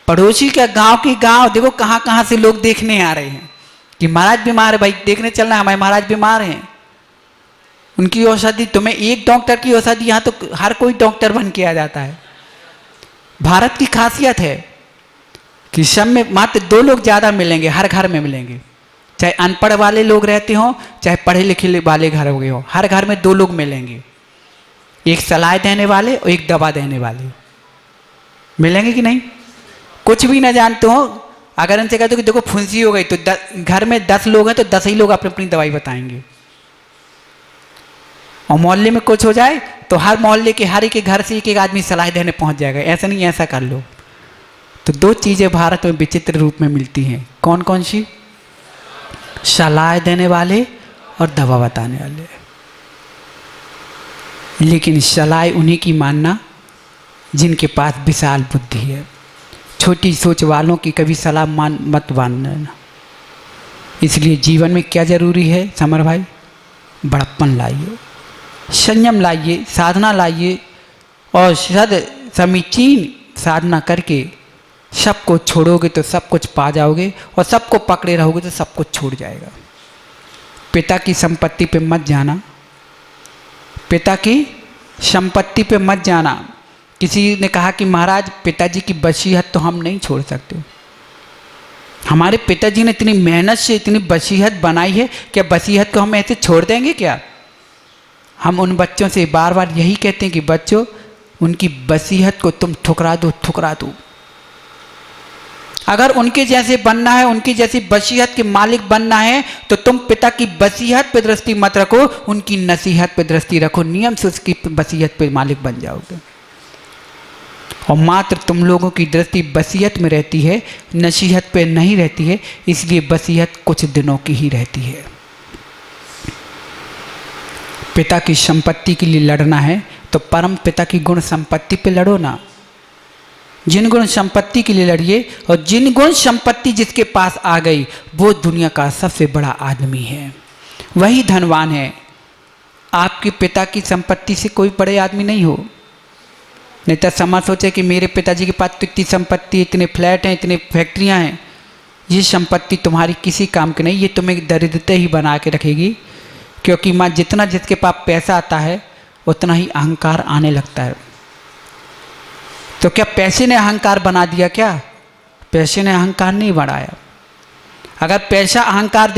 पड़ोसी का गांव की गांव देखो कहाँ कहाँ से लोग देखने आ रहे हैं कि महाराज बीमार है, भाई देखने चलना है, हमारे महाराज बीमार हैं। उनकी औषधि, तुम्हें एक डॉक्टर की औषधि, यहाँ तो हर कोई डॉक्टर बन के आ जाता है। भारत की खासियत है कि सब में मात्र 2 लोग ज़्यादा मिलेंगे, हर घर में मिलेंगे, चाहे अनपढ़ वाले लोग रहते हों चाहे पढ़े लिखे वाले घर हो गए हों, हर घर में 2 लोग मिलेंगे, एक सलाह देने वाले और एक दवा देने वाले। मिलेंगे कि नहीं? कुछ भी ना जानते हो, अगर इनसे कहते हो कि देखो फुंसी हो गई तो घर में 10 लोग हैं तो 10 ही लोग अपनी अपनी दवाई बताएंगे। और मोहल्ले में कुछ हो जाए तो हर मोहल्ले के हर एक के घर से एक आदमी सलाह देने पहुंच जाएगा, ऐसा नहीं ऐसा कर लो। तो 2 चीज़ें भारत में विचित्र रूप में मिलती हैं। कौन कौन सी? सलाह देने वाले और दवा बताने वाले। लेकिन सलाह उन्हीं की मानना जिनके पास विशाल बुद्धि है। छोटी सोच वालों की कभी सलाह मत मानना। इसलिए जीवन में क्या जरूरी है समर भाई? बड़प्पन लाइए, संयम लाइए, साधना लाइए, और समीचीन साधना करके सबको छोड़ोगे तो सब कुछ पा जाओगे, और सबको पकड़े रहोगे तो सब कुछ छूट जाएगा। पिता की संपत्ति पे मत जाना, पिता की संपत्ति पे मत जाना। किसी ने कहा कि महाराज पिताजी की वसीयत तो हम नहीं छोड़ सकते। हमारे पिताजी ने इतनी मेहनत से इतनी वसीयत बनाई है, क्या वसीयत को हम ऐसे छोड़ देंगे क्या? हम उन बच्चों से बार बार यही कहते हैं कि बच्चों उनकी वसीयत को तुम ठुकरा दो, ठुकरा दो। अगर उनके जैसे बनना है, उनकी जैसी वसीयत के मालिक बनना है तो तुम पिता की वसीयत पे दृष्टि मत रखो, उनकी नसीहत पे दृष्टि रखो, नियम से उसकी वसीयत पे मालिक बन जाओगे। और मात्र तुम लोगों की दृष्टि वसीयत में रहती है, नसीहत पे नहीं रहती है, इसलिए वसीयत कुछ दिनों की ही रहती है। पिता की संपत्ति के लिए लड़ना है तो परम पिता की गुण संपत्ति पे लड़ो ना। जिन गुण संपत्ति के लिए लड़िए, और जिन गुण संपत्ति जिसके पास आ गई वो दुनिया का सबसे बड़ा आदमी है, वही धनवान है। आपके पिता की संपत्ति से कोई बड़े आदमी नहीं हो। नहीं तो समाज सोचे कि मेरे पिताजी के पास तो इतनी संपत्ति, इतने फ्लैट हैं, इतने फैक्ट्रियां हैं, ये संपत्ति तुम्हारी किसी काम की नहीं, ये तुम्हें दरिद्रता ही बना के रखेगी। क्योंकि माँ जितना जिसके पास पैसा आता है उतना ही अहंकार आने लगता है। तो क्या पैसे ने अहंकार बना दिया? क्या पैसे ने अहंकार नहीं बढ़ाया। अगर पैसा अहंकार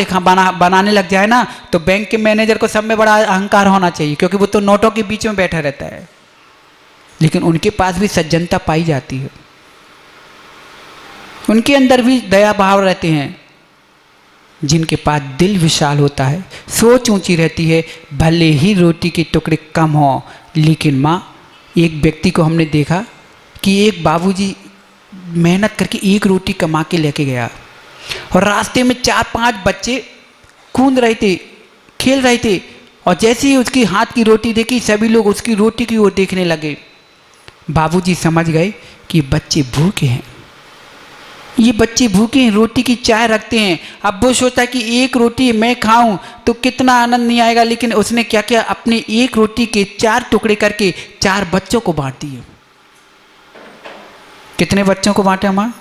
बनाने लग जाए ना तो बैंक के मैनेजर को सब में बड़ा अहंकार होना चाहिए, क्योंकि वो तो नोटों के बीच में बैठा रहता है। लेकिन उनके पास भी सज्जनता पाई जाती है, उनके अंदर भी दया भाव रहते हैं। जिनके पास दिल विशाल होता है, सोच ऊंची रहती है, भले ही रोटी के टुकड़े कम हो। लेकिन माँ, एक व्यक्ति को हमने देखा कि एक बाबूजी मेहनत करके एक रोटी कमा के लेके गया, और रास्ते में 4-5 बच्चे कूद रहे थे, खेल रहे थे, और जैसे ही उसकी हाथ की रोटी देखी सभी लोग उसकी रोटी की ओर देखने लगे। बाबूजी समझ गए कि बच्चे भूखे हैं, ये बच्चे भूखे हैं, रोटी की चाय रखते हैं। अब वो सोचा कि एक रोटी मैं खाऊं तो कितना आनंद नहीं आएगा, लेकिन उसने क्या किया, अपने एक रोटी के 4 टुकड़े करके 4 बच्चों को बांट दिए। कितने बच्चों को बांटे माँ?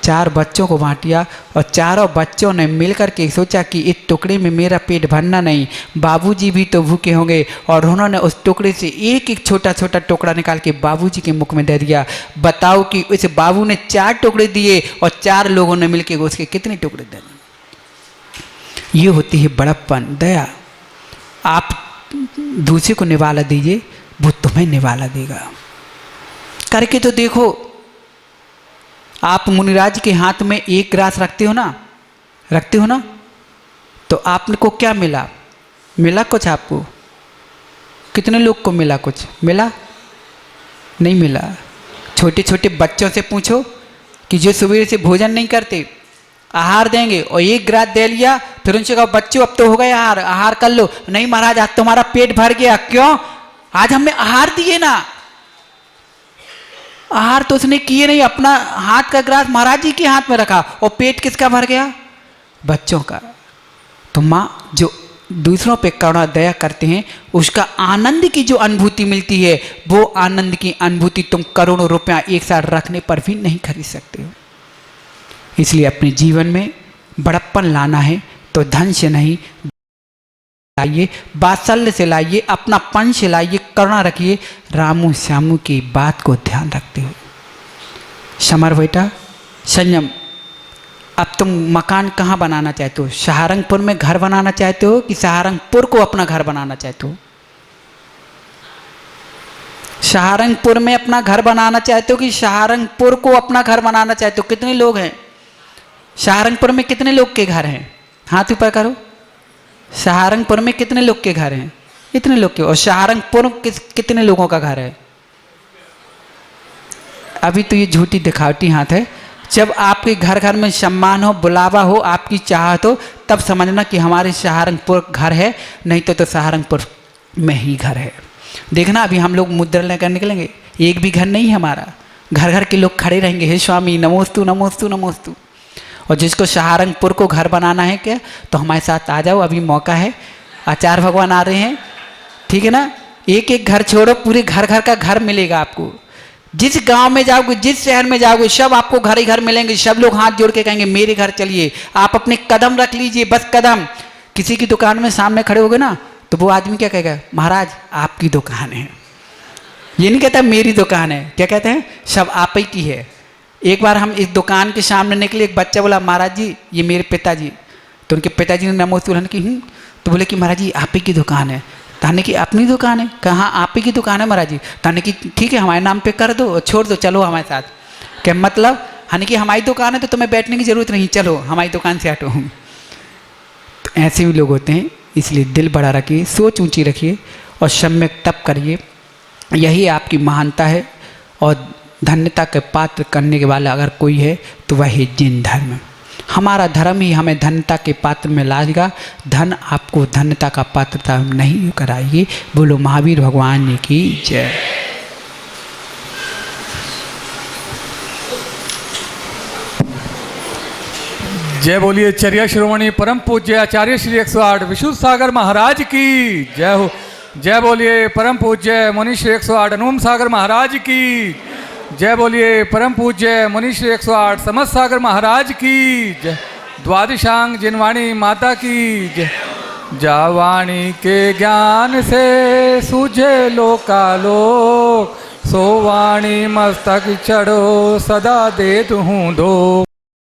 4 बच्चों को बांटिया और चारों बच्चों ने मिलकर के सोचा कि इस टुकड़े में मेरा पेट भरना नहीं, बाबूजी भी तो भूखे होंगे, और उन्होंने उस टुकड़े से एक एक छोटा छोटा टुकड़ा निकाल के बाबूजी के मुख में दे दिया। बताओ कि उस बाबू ने 4 टुकड़े दिए और 4 लोगों ने मिलकर उसके कितने टुकड़े दे दिए। ये होती है बड़प्पन, दया। आप दूसरे को निवाला दीजिए, वो तुम्हें निवाला देगा। करके तो देखो। आप मुनिराज के हाथ में एक ग्रास रखते हो ना, तो आपको क्या मिला? मिला कुछ आपको? कितने लोग को मिला? कुछ मिला? नहीं मिला। छोटे छोटे बच्चों से पूछो कि जो सुबह से भोजन नहीं करते, आहार देंगे, और एक ग्रास दे लिया, फिर उनसे कहा बच्चों अब तो हो गए आहार कर लो। नहीं महाराज, आज तुम्हारा पेट भर गया। क्यों? आज हमने आहार दिए ना। आहार तो उसने किए नहीं, अपना हाथ का ग्रास महाराज जी के हाथ में रखा, और पेट किसका भर गया? बच्चों का। तो माँ जो दूसरों पे करुणा दया करते हैं, उसका आनंद की जो अनुभूति मिलती है, वो आनंद की अनुभूति तुम करोड़ों रुपया एक साथ रखने पर भी नहीं खरीद सकते हो। इसलिए अपने जीवन में बड़प्पन लाना है तो धन से नहीं लाइए, वात्सल्य से लाइए, अपना पन से लाइए, करुणा रखिए, रामू श्यामू की बात को ध्यान रखते हुए। समर बेटा, संयम। अब तुम मकान कहाँ बनाना चाहते हो? सहारनपुर में घर बनाना चाहते हो कि सहारनपुर को अपना घर बनाना चाहते हो? सहारनपुर में अपना घर बनाना चाहते हो कि सहारनपुर को अपना घर बनाना चाहते हो? कितने लोग हैं सहारनपुर में? कितने लोग के घर हैं? हाथ ऊपर करो। सहारनपुर में कितने लोग के घर हैं? इतने लोग के। और सहारनपुर कितने लोगों का घर है? अभी तो ये झूठी दिखावटी हाथ है। जब आपके घर घर में सम्मान हो, बुलावा हो, आपकी चाहत हो, तब समझना कि हमारे सहारनपुर घर है, नहीं तो सहारनपुर में ही घर है। देखना अभी हम लोग मुद्रा लेकर निकलेंगे, एक भी घर नहीं है हमारा। घर घर के लोग खड़े रहेंगे, हे स्वामी नमोस्तु नमोस्तु नमोस्तु। और जिसको सहारनपुर को घर बनाना है क्या, तो हमारे साथ आ जाओ, अभी मौका है। आचार्य भगवान आ रहे हैं, ठीक है ना? एक एक घर छोड़ो, पूरे घर घर का घर मिलेगा आपको। जिस गांव में जाओगे, जिस शहर में जाओगे, सब आपको घर ही घर मिलेंगे। सब लोग हाथ जोड़ के कहेंगे मेरे घर चलिए। आप अपने कदम रख लीजिए, बस कदम। किसी की दुकान में सामने खड़े होगे ना, तो वो आदमी क्या कहेगा? महाराज आपकी दुकान है। ये नहीं कहता मेरी दुकान है, क्या कहते हैं? सब आप ही की है। एक बार हम इस दुकान के सामने निकले, एक बच्चा बोला महाराज जी ये मेरे पिताजी। तो उनके पिताजी ने नमोस्तु की तो बोले कि महाराज जी आप ही की दुकान है। ताने की अपनी दुकान है? कहा आप ही की दुकान है महाराज जी। ताने की ठीक है हमारे नाम पे कर दो, छोड़ दो, चलो हमारे साथ। क्या मतलब? हानि कि हमारी दुकान है तो तुम्हें बैठने की जरूरत नहीं, चलो हमारी दुकान से हटो। तो ऐसे भी लोग होते हैं। इसलिए दिल बड़ा रखिए, सोच ऊंची रखिए और सम्यक तप करिए। यही आपकी महानता है। और धन्यता के पात्र करने के वाला अगर कोई है तो वह है जैन धर्म। हमारा धर्म ही हमें धन्यता के पात्र में लाएगा। धन आपको धन्यता का पात्रता नहीं कराएगी। बोलो महावीर भगवान की जय। जय बोलिए चर्या शिरोमणि परम पूज्य आचार्य श्री 108 विशुद्ध सागर महाराज की जय हो। जय बोलिए परम पूज्य मुनि श्री 108 अनुपम सागर महाराज की जय। बोलिए परम पूज्य मुनि श्री 108 समस्त सागर महाराज की जय। द्वादशांग जिनवाणी माता की जय। जावाणी के ज्ञान से सूझे लोकालोक, सोवाणी मस्तक चढ़ो सदा दे हूँ दो।